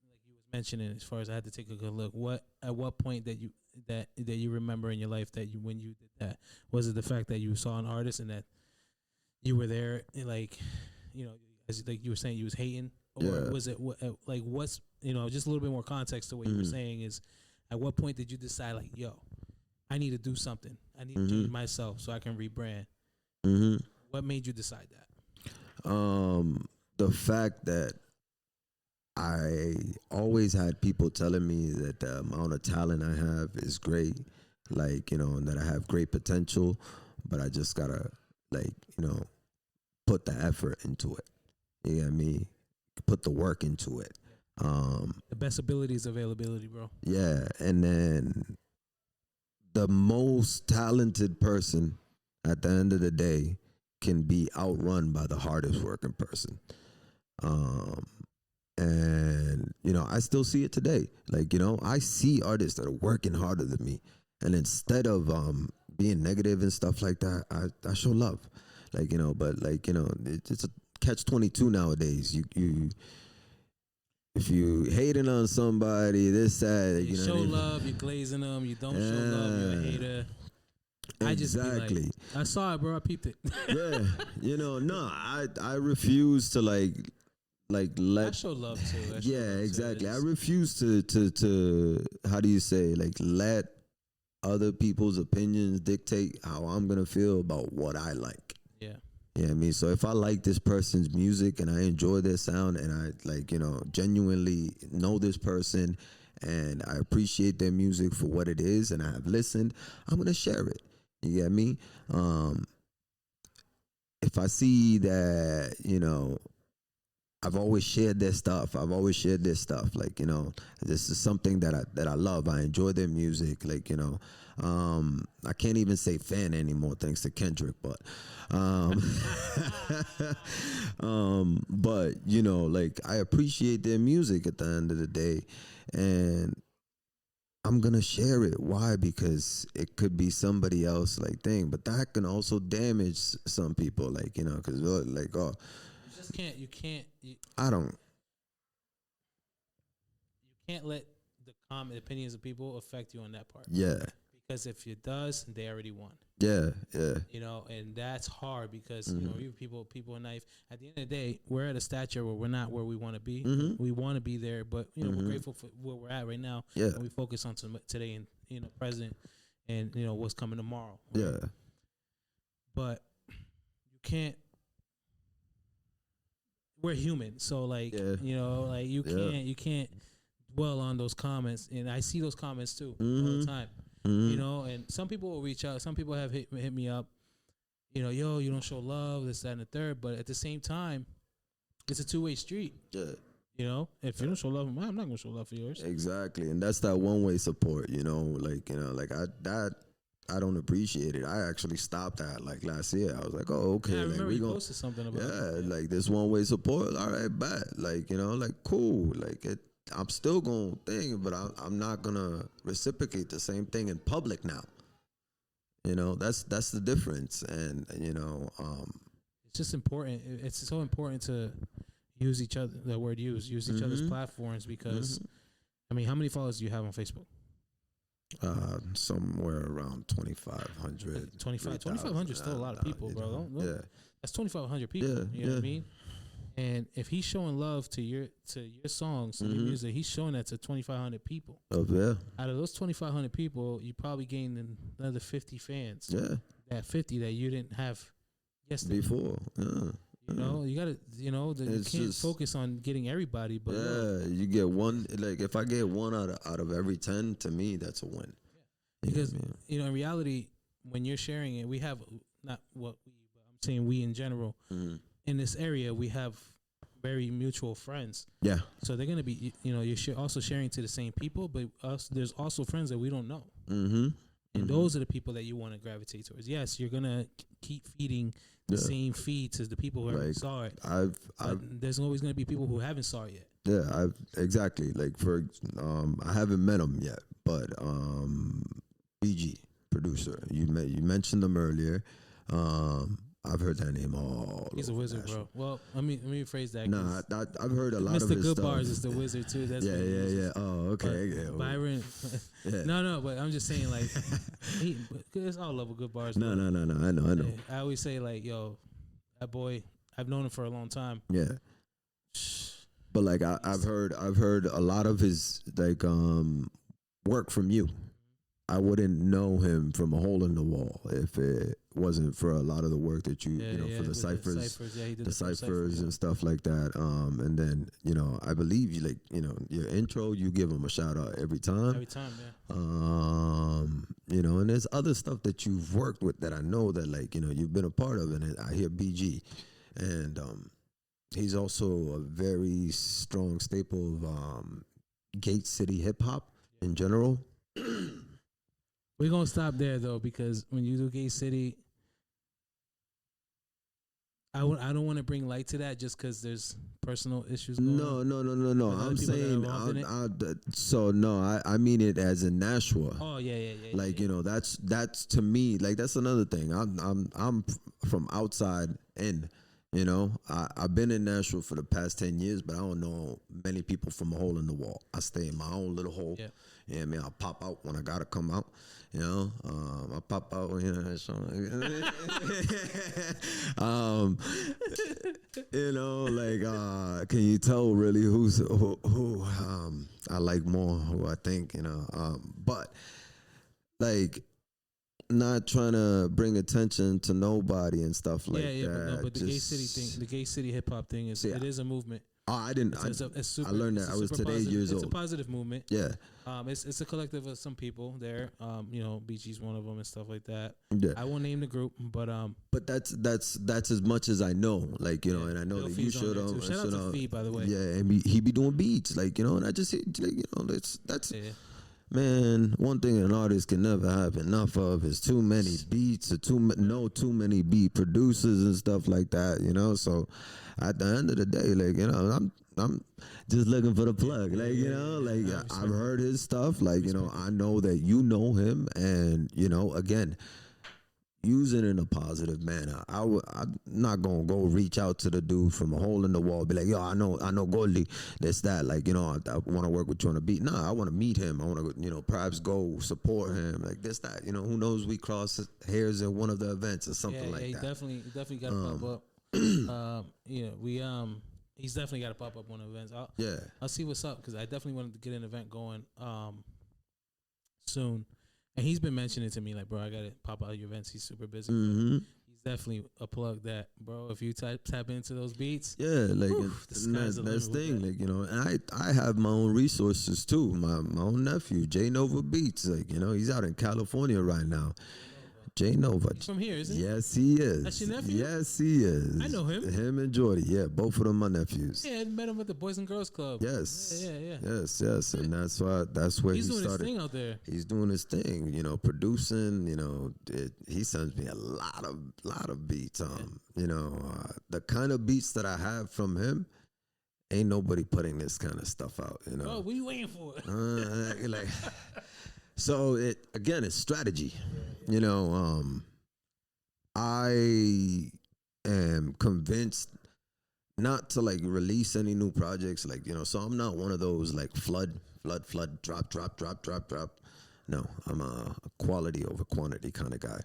like you was mentioning, as far as I had to take a good look, at what point that you remember in your life when you did that? Was it the fact that you saw an artist and that you were there, like, you know, as like you were saying, you was hating, or was it like what's, you know, just a little bit more context to what you were saying is, at what point did you decide, like, yo, I need to do something. I need to change myself so I can rebrand. What made you decide that? The fact that I always had people telling me that the amount of talent I have is great, like, you know, and that I have great potential, but I just gotta, like, you know, put the effort into it. You get me? Put the work into it. The best ability is availability, bro. Yeah, and then the most talented person at the end of the day can be outrun by the hardest working person. And, you know, I still see it today. Like, you know, I see artists that are working harder than me. And instead of being negative and stuff like that, I show love. Like, you know, but like, you know, it's a catch-22 nowadays. You if you hating on somebody, this, that, you know, show love, you're glazing them. You don't show love, you're a hater. Exactly. Like, I saw it, bro. I peeped it. Yeah, you know, no, I refuse to like let. I show love too. Yeah, exactly. I refuse to how do you say, like, let other people's opinions dictate how I'm gonna feel about what I like. Yeah. Yeah, I mean, so if I like this person's music and I enjoy their sound and I, like, you know, genuinely know this person and I appreciate their music for what it is and I have listened, I'm going to share it. You get me? If I see that, you know, I've always shared their stuff. Like, you know, this is something that I love. I enjoy their music. Like, you know, I can't even say fan anymore thanks to Kendrick, but but, you know, like, I appreciate their music at the end of the day, and I'm gonna share it. Why? Because it could be somebody else, like, thing, but that can also damage some people, like, you know, because, like, oh, you can't let the common opinions of people affect you on that part. Yeah. Because if it does, they already won. Yeah, yeah. You know, and that's hard because, you know, people in life, at the end of the day, we're at a stature where we're not where we want to be. We want to be there, but, you know, we're grateful for where we're at right now. Yeah. And we focus on today and, you know, present and, you know, what's coming tomorrow. Right? Yeah. But you can't. We're human, so, like, you know, like, you can't dwell on those comments, and I see those comments too all the time. You know, and some people will reach out. Some people have hit me up. You know, yo, you don't show love, this, that, and the third. But at the same time, it's a two-way street. Yeah. You know, if you don't show love, I'm not gonna show love for yours. Exactly, and that's that one-way support. You know, like, you know, like I don't appreciate it. I actually stopped that, like, last year. I was like, oh, okay. Yeah, I remember like, you posted something about it. Like, this one-way support. All right, bet. Like, you know, like, cool. Like, I'm still going to think, but I'm not going to reciprocate the same thing in public now. You know, that's the difference. And, you know, it's just important. It's so important to use each other, the word use each other's platforms because, I mean, how many followers do you have on Facebook? Somewhere around 2,500. 2,500 is still a lot of people, bro. Yeah. That's 2,500 people. Yeah, you know what I mean? And if he's showing love to your songs, to your music, he's showing that to 2,500 people. Oh, yeah. Out of those 2,500 people, you probably gained another 50 fans. Yeah. That 50 that you didn't have yesterday. Before. Yeah. You know, you gotta, you know, you can't focus on getting everybody, but you get one. Like, if I get one out of every 10, to me, that's a win. Yeah. Because you know, in reality, when you're sharing it, we have not what we, but I'm saying we in general in this area, we have very mutual friends. Yeah. So they're gonna be, you're also sharing to the same people, but there's also friends that we don't know. Mm-hmm. And those are the people that you want to gravitate towards. Yes, you're gonna keep feeding the same feed to the people who already saw it. There's always gonna be people who haven't saw it yet. Yeah, exactly. Like I haven't met him yet, but BG producer, you mentioned them earlier. I've heard that name all. He's a wizard, bro. Well, let me rephrase that. Nah, I've heard a lot of his Mr. stuff. Goodbars is the wizard too. That's yeah. Oh, okay. But Yeah. Byron. Yeah. No, but I'm just saying, like, it's all level good bars. No. I know. Yeah, I always say, like, yo, that boy, I've known him for a long time. Yeah. But like I've heard a lot of his like work from you. I wouldn't know him from a hole in the wall if it wasn't for a lot of the work that you for the ciphers, the ciphers and stuff like that. And then I believe you your intro, you give him a shout out every time. Every time, yeah. And there's other stuff that you've worked with that I know that you've been a part of, and I hear BG, and he's also a very strong staple of Gate City hip hop in general. We're gonna stop there though, because when you do Gay City, I don't want to bring light to that just because there's personal issues going on. No. I'm saying I mean it as in Nashua. Oh yeah. Like that's to me, like that's another thing. I'm from outside in. I've been in Nashville for the past 10 years, but I don't know many people from a hole in the wall. I stay in my own little hole. Yeah. I mean, I pop out when I gotta come out. I pop out when can you tell really who I like more, who I think, but like not trying to bring attention to nobody and stuff like that. But the Gay City thing, the Gay City hip hop thing it is a movement. Oh, I didn't. I learned that I was today years old. It's a positive movement. Yeah. It's a collective of some people there. BG's one of them and stuff like that. Yeah. I won't name the group, but But that's as much as I know. And I know that you should. Shout out to Fee, by the way. Yeah, and he be doing beats, and I just that's. Yeah. Man, one thing an artist can never have enough of is too many beats or too many beat producers and stuff like that, So at the end of the day, I'm just looking for the plug, I've heard his stuff, I know that you know him, and again, use it in a positive manner. I'm not gonna go reach out to the dude from a hole in the wall, be like, yo, I know Goldie, that's that. I want to work with you on a beat. Nah, I want to meet him. I want to, perhaps go support him, like this, that. Who knows? We cross hairs at one of the events or something like that. Definitely got to pop up. He's definitely got to pop up on events. I'll see what's up, because I definitely wanted to get an event going soon. And he's been mentioning to me, like, bro, I got to pop out your events. He's super busy. Mm-hmm. He's definitely a plug that, bro, if you tap into those beats. Yeah, that's thing. And I have my own resources, too. My own nephew, J Nova Beats. He's out in California right now. J Nova. He's from here, isn't he? Yes, he is. That's your nephew? Yes, he is. I know him. Him and Jordy. Yeah, both of them my nephews. Yeah, I met him at the Boys and Girls Club. Yes. Yeah. Yes. And that's where he's he doing started. his thing out there. He's doing his thing, producing, he sends me a lot of beats. The kind of beats that I have from him, ain't nobody putting this kind of stuff out, Oh, what are you waiting for? So it's strategy. I am convinced not to release any new projects, so I'm not one of those flood, drop. No, I'm a quality over quantity kind of guy.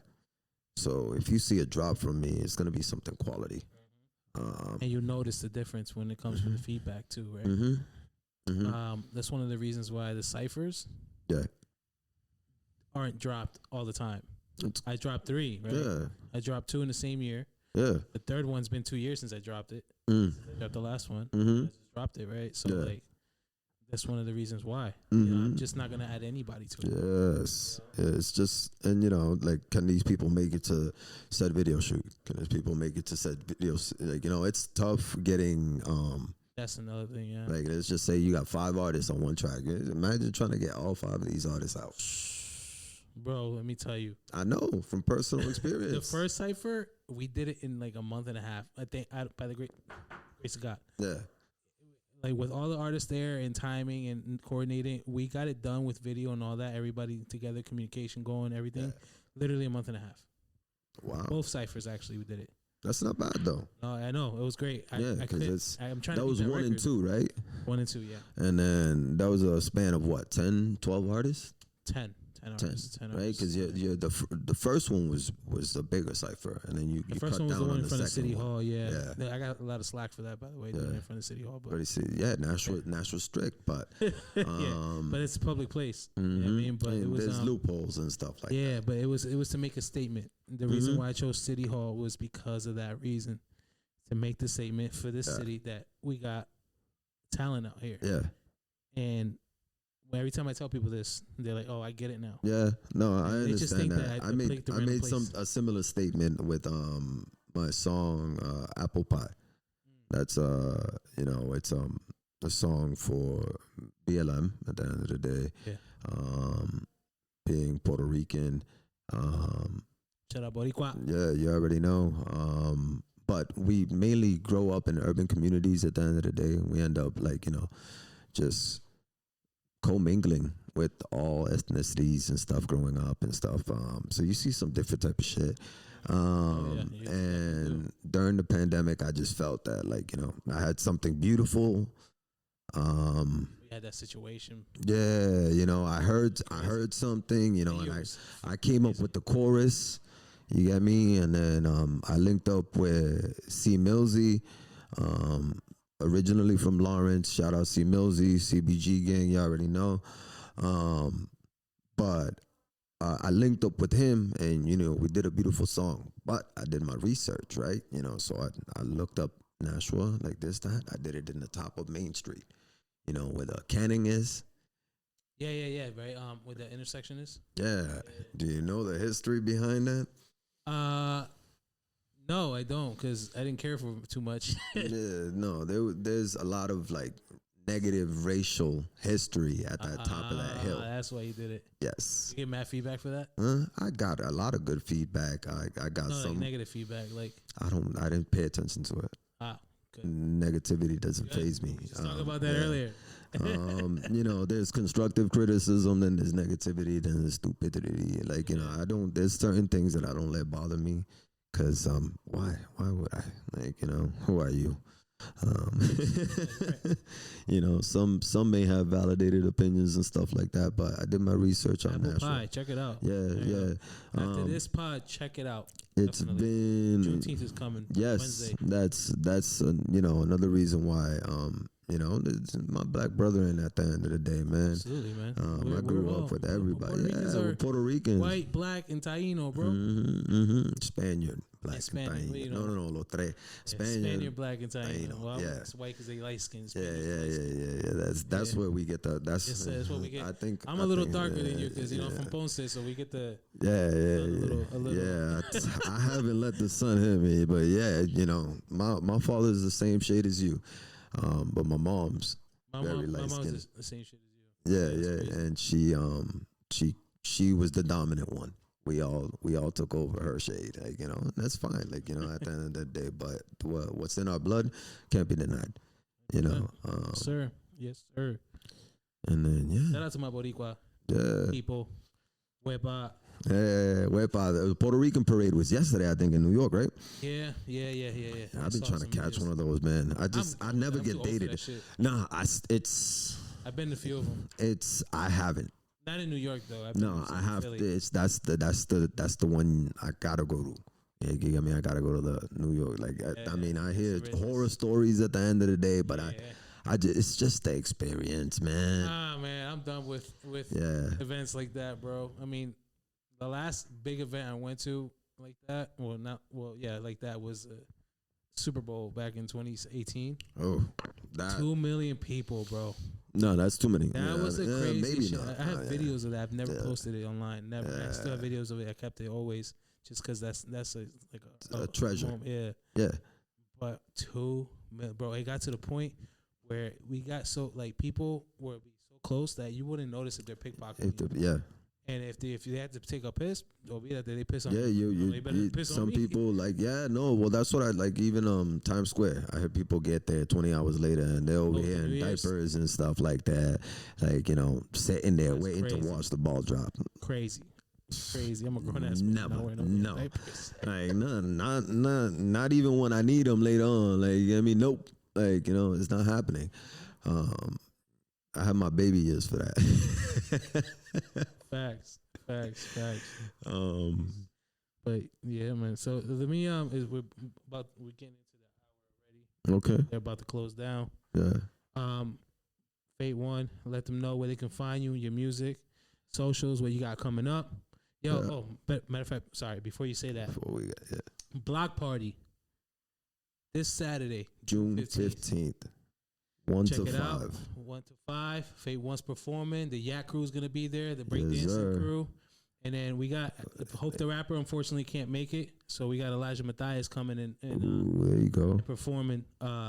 So if you see a drop from me, it's gonna be something quality. And you notice the difference when it comes from the feedback too, right? That's one of the reasons why the ciphers aren't dropped all the time. I dropped 3, right? Yeah. I dropped 2 in the same year. Yeah. The third one's been 2 years since I dropped it. I dropped the last one. I just dropped it, right? So that's one of the reasons why. You know, I'm just not gonna add anybody to it. Yes, it's just, and like, can these people make it to said video shoot? Can these people make it to said videos? Like, it's tough getting. That's another thing. Yeah. Like, let's just say you got 5 artists on one track. Imagine trying to get all 5 of these artists out. Bro, let me tell you. I know from personal experience. The first cipher, we did it in like a month and a half. I think by the grace of God. Yeah. Like with all the artists there and timing and coordinating, we got it done with video and all that. Everybody together, communication going, everything. Yeah. Literally a month and a half. Wow. Both ciphers actually, we did it. That's not bad though. No, I know it was great. Because I'm trying. That was 1 and 2, right? 1 and 2, yeah. And then that was a span of what, 10, 12 artists? 10 artists, 10 right? Because the first one was the bigger cipher, and then you the first cut one was down the one on in front of City Hall. Yeah. I got a lot of slack for that, by the way, doing it in front of City Hall. But Nashville strict, but but it's a public place. You know what I mean? But it was there's loopholes and stuff like that. Yeah, but it was to make a statement. The reason why I chose City Hall was because of that reason, to make the statement for this city that we got talent out here. Yeah, and every time I tell people this, they're like, "Oh, I get it now." Yeah, no, I understand just think that. I made a similar statement with my song Apple Pie. That's it's a song for BLM at the end of the day. Yeah. Being Puerto Rican. Shut up, Boricua. Yeah, you already know. But we mainly grow up in urban communities at the end of the day. We end up just commingling with all ethnicities and stuff growing up and stuff. So you see some different type of shit. And during the pandemic, I just felt that I had something beautiful. We had that situation. Yeah, I heard something, and I came up with the chorus. You get me? And then I linked up with C. Millsy, originally from Lawrence. Shout out C. Millsy, CBG gang, you already know. But I linked up with him, and we did a beautiful song. But I did my research, right? So I looked up Nashua, like this, that. I did it in the top of Main Street, where the Canning is. Yeah, right. Where the intersection is. Yeah. Do you know the history behind that? No, I don't, because I didn't care for it too much. No, there's a lot of negative racial history at that top of that hill. That's why you did it. Yes. You get mad feedback for that? I got a lot of good feedback. I got some negative feedback. I didn't pay attention to it. Good. Negativity doesn't faze me. We just talked about that earlier. There's constructive criticism, then there's negativity, then there's stupidity. There's certain things that I don't let bother me, cause why would I? Who are you? Some may have validated opinions and stuff like that, but I did my research on Apple Nashville. Pie, check it out. Yeah. After this pod, check it out. It's been Juneteenth is coming. Yes, Wednesday. that's another reason why it's my black brother in at the end of the day, man. Absolutely, man. I grew up with everybody. We're Puerto Ricans, white, black, and Taino, bro. Spaniard, black, and Taino. No, los tres. Spaniard, black, and Taino. Well, yeah. It's white because they light skins. Yeah. That's where we get the. That's what we get. I think I'm a little darker than you because I'm from Ponce, so we get the. A little. I haven't let the sun hit me, but my father's the same shade as you. But my mom's very light skinned. My mom's the same shit as you. Yeah, and she was the dominant one. We all took over her shade, that's fine, at the end of the day. But what's in our blood can't be denied, Sir, yes, sir. And then shout out to my Boricua people. Wepa. The Puerto Rican parade was yesterday, I think, in New York, right? Yeah. I've been trying to catch one of those, man. I never get dated. Nah, I've been to a few of them. I haven't. Not in New York though. I have. That's the one I gotta go to. Yeah, I gotta go to the New York. I hear horror stories at the end of the day, but it's just the experience, man. Nah, man, I'm done with events like that, bro. I mean, the last big event I went to like that, like that was Super Bowl back in 2018. Oh, that 2 million people, bro. No, that's too many. That was a crazy maybe shit. not. I have Yeah. videos of that. I've never Yeah. posted it online. Never. I still have videos of it. I kept it always just because that's a treasure. moment. Yeah. Yeah. But bro, it got to the point where we got so like people were so close that you wouldn't notice if they're pickpocketing. Yeah. And if they had to take a piss, or be that they piss on Yeah, you, they better piss some on me. people like, well, that's what I like. Even Times Square, I heard people get there 20 hours later and they're over here in diapers and stuff like that, like sitting there That's waiting crazy. to watch the ball drop. Crazy. I'm a grown ass Never, man. Not wearing no, diapers. like not even when I need them later on. Like I mean, nope. Like it's not happening. I have my baby years for that. Facts. Um, But yeah, man. So let me is we're getting into the hour already. okay. They're about to close down. Yeah. Fate One, let them know where they can find you, your music, socials, what you got coming up. Yo, matter of fact, sorry, before you say that, Before we got Block Party this Saturday, June 15th. 1 Check to it 5. out. 1 to 5. Fate One's performing. The Yak Crew's gonna be there. The Yes, breakdancing sir. crew. And then we got Hope the Rapper. Unfortunately, can't make it. So we got Elijah Matthias coming in and Ooh, there you go. performing,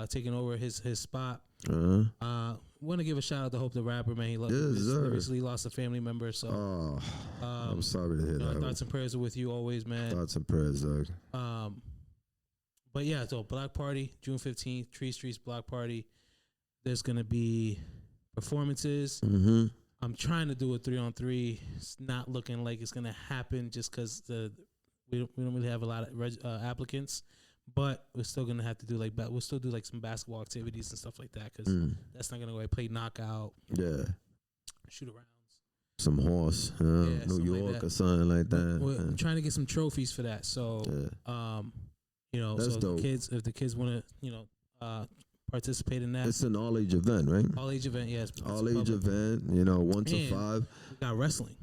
taking over his spot. Uh-huh. Want to give a shout out to Hope the Rapper, man. He Yes, sir. recently lost a family member. So I'm sorry to hear that. thoughts and prayers are with you always, man. Thoughts and prayers, Doug. But yeah, so Block Party, June 15th, Tree Streets Block Party. There's gonna be performances. Mm-hmm. I'm trying to do a 3-on-3. It's not looking like it's gonna happen just because we don't really have a lot of applicants. But we're still gonna have to do we'll still do like some basketball activities and stuff like that because that's not gonna go away. Play knockout, Yeah. shoot arounds. Some horse, New something like York that. or something like that. I'm trying to get some trophies for that. So, That's so dope. if the kids want to, participate in that. It's an all-age event, right? All age event, yes. All-age event, 1 to And 5. We got wrestling.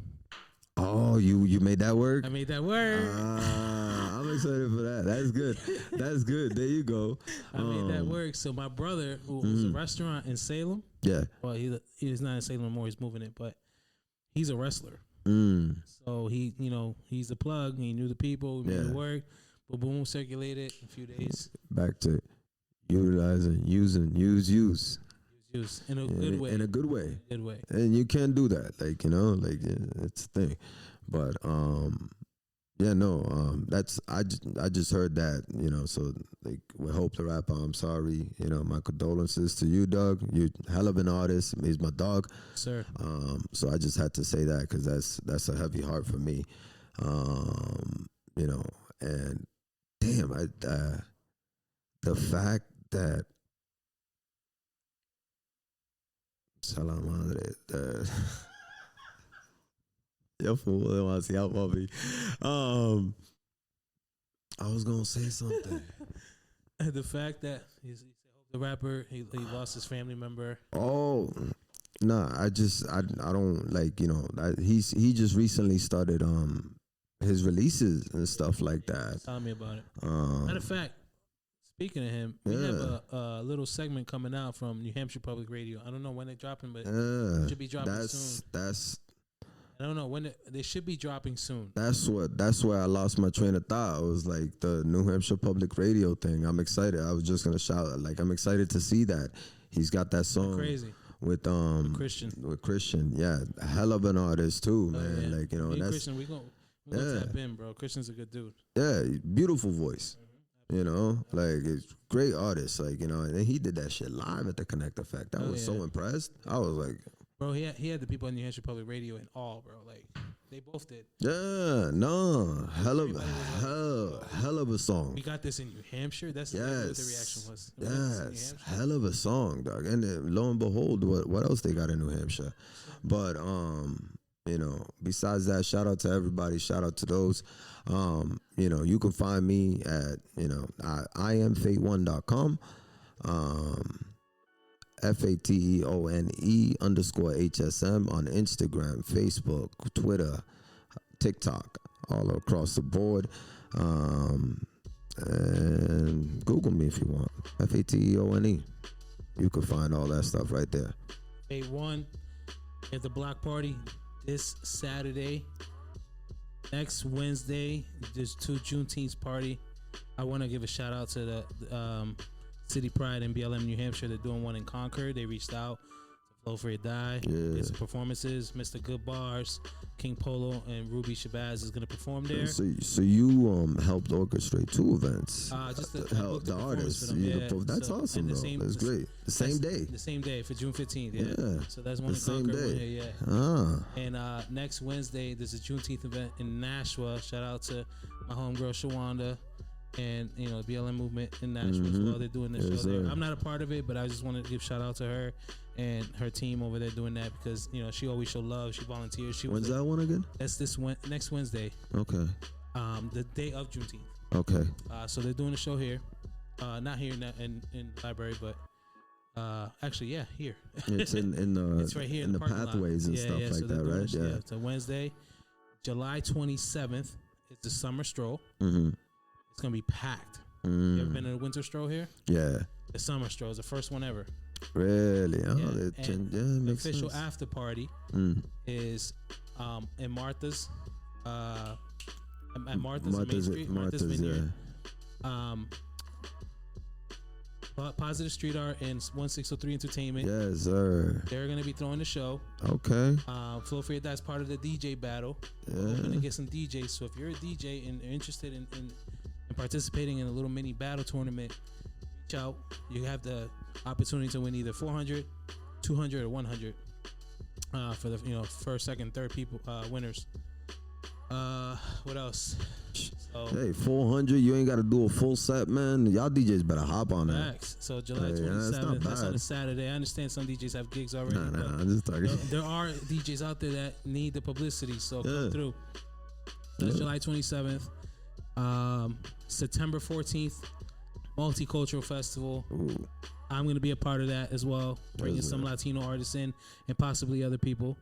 Oh, you made that work? I made that work. I'm excited for that. That's good. That's good. There you go. I made that work. So my brother, who owns a restaurant in Salem, Yeah. well, he's not in Salem anymore. He's moving it, but he's a wrestler. So he's the plug. He knew the people. He made it work. Boom, circulated in a few days. Back to utilizing, use. In a good way. In a good way. Good way. And you can do that, it's a thing. But that's I just heard that, so like with Hope the Rapper, I'm sorry, my condolences to you, Doug. You hell of an artist. He's my dog, Sir. so I just had to say that because that's a heavy heart for me, and damn, the fact that Salam madre. Yo fool, I want to see how puppy. I was gonna say something. The fact that he's the rapper, he lost his family member. Oh, nah. I don't like he just recently started his releases and stuff like that. Tell me about it. Matter of fact, speaking of him, we have a little segment coming out from New Hampshire Public Radio. I don't know when they're dropping, but it should be dropping soon. I don't know when they should be dropping soon. That's where I lost my train of thought. It was like the New Hampshire Public Radio thing. I'm excited. I was just gonna shout I'm excited to see that he's got that song Crazy with Christian. With Christian. Yeah, a hell of an artist too, man. Yeah. That's Christian. We gonna tap in, bro. Christian's a good dude. Yeah, beautiful voice. It's great artist. And he did that shit live at the Connect Effect. I was so impressed. I was like, bro, he had the people on New Hampshire Public Radio and all, bro. Like they both did. yeah, no, hell of a song. We got this in New Hampshire. That's what the reaction was. Yes, hell of a song, dog. And then, lo and behold, what else they got in New Hampshire? But besides that, shout out to everybody. Shout out to those. You can find me at I am fate1.com. FATEONE_HSM on Instagram, Facebook, Twitter, TikTok, all across the board. And Google me if you want. FATEONE. You can find all that stuff right there. Phase 1 at the block party this Saturday. Next Wednesday, there's 2 Juneteenth party. I want to give a shout out to the City Pride in BLM, New Hampshire. They're doing one in Concord. They reached out. Flow for Your Die. Did some performances. Mr. Good Bars, King Polo, and Ruby Shabazz is going to perform there. So you helped orchestrate 2 events. Just to help the artists. That's awesome, though. That's great. The same day. The same day for June 15th. Yeah. So that's one the in same Concord. day. And next Wednesday, there's a Juneteenth event in Nashua. Shout out to my homegirl Shawanda. And the BLM movement in Nashville as well. They're doing the show there. I'm not a part of it, but I just wanted to give shout out to her and her team over there doing that because she always show love. She volunteers. When's that one again? That's next Wednesday. Okay. The day of Juneteenth. Okay. So they're doing a show here, not here in the library, but actually, here. It's in the it's right here in the pathways lot. And stuff like so that, right? Yeah. So Wednesday, July 27th is the summer stroll. It's gonna be packed. You ever been to the winter stroll here? Yeah. The summer stroll is the first one ever. Really? Oh, the official after party is in Martha's. At Martha's Main Street. Martha's Vineyard. Positive Street Art and 1603 Entertainment. Yes, sir. They're gonna be throwing the show. Okay. Flow for Your Die is part of the DJ battle. We're gonna get some DJs. So if you're a DJ and interested in participating in a little mini battle tournament, reach out. You have the opportunity to win either 400, 200, or 100 for the first, second, third people winners. What else? So, hey, 400. You ain't got to do a full set, man. Y'all DJs better hop on that. Max. So July 27th. That's on a Saturday. I understand some DJs have gigs already. Nah. I'm just talking. There are DJs out there that need the publicity, so come through. That's July 27th. September 14th, Multicultural Festival. Ooh. I'm going to be a part of that as well, bringing some Latino artists in and possibly other people,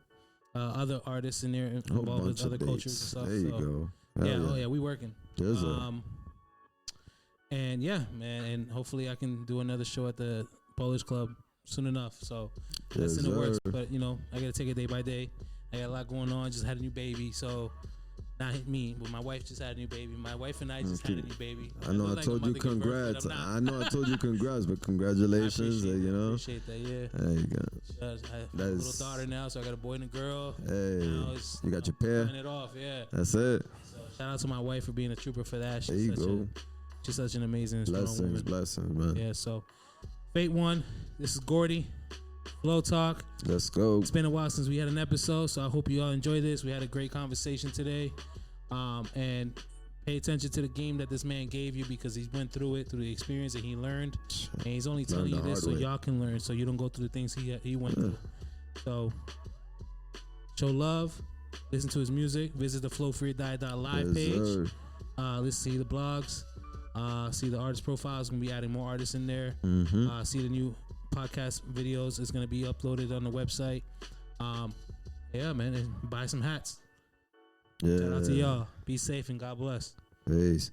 other artists in there involved with other cultures and stuff. There you go. Yeah, we working. And yeah, man, and hopefully I can do another show at the Polish Club soon enough. So that's in the works, but I got to take it day by day. I got a lot going on. Just had a new baby, so. Not me, but my wife just had a new baby. My wife and I just had a new baby. I know I told you congrats. I know I told you congrats, but congratulations. I appreciate that, yeah. There you go. I have a little daughter now, so I got a boy and a girl. Hey, you got your pair. It off, yeah. That's it. So shout out to my wife for being a trooper for that. She's such an amazing, strong woman. Blessings, man. Yeah, so Fate 1, this is Gordy. Flow Talk. Let's go. It's been a while since we had an episode, so I hope you all enjoy this. We had a great conversation today. And pay attention to the game that this man gave you because he went through it, through the experience that he learned. And he's only telling you this so y'all can learn, so you don't go through the things he went through. So show love, listen to his music, visit the flowforyourdie.live page. Let's see the blogs, see the artist profiles. We're going to be adding more artists in there. See the new podcast videos is going to be uploaded on the website. Yeah, man, and buy some hats. Shout out to y'all. Be safe and God bless. Peace.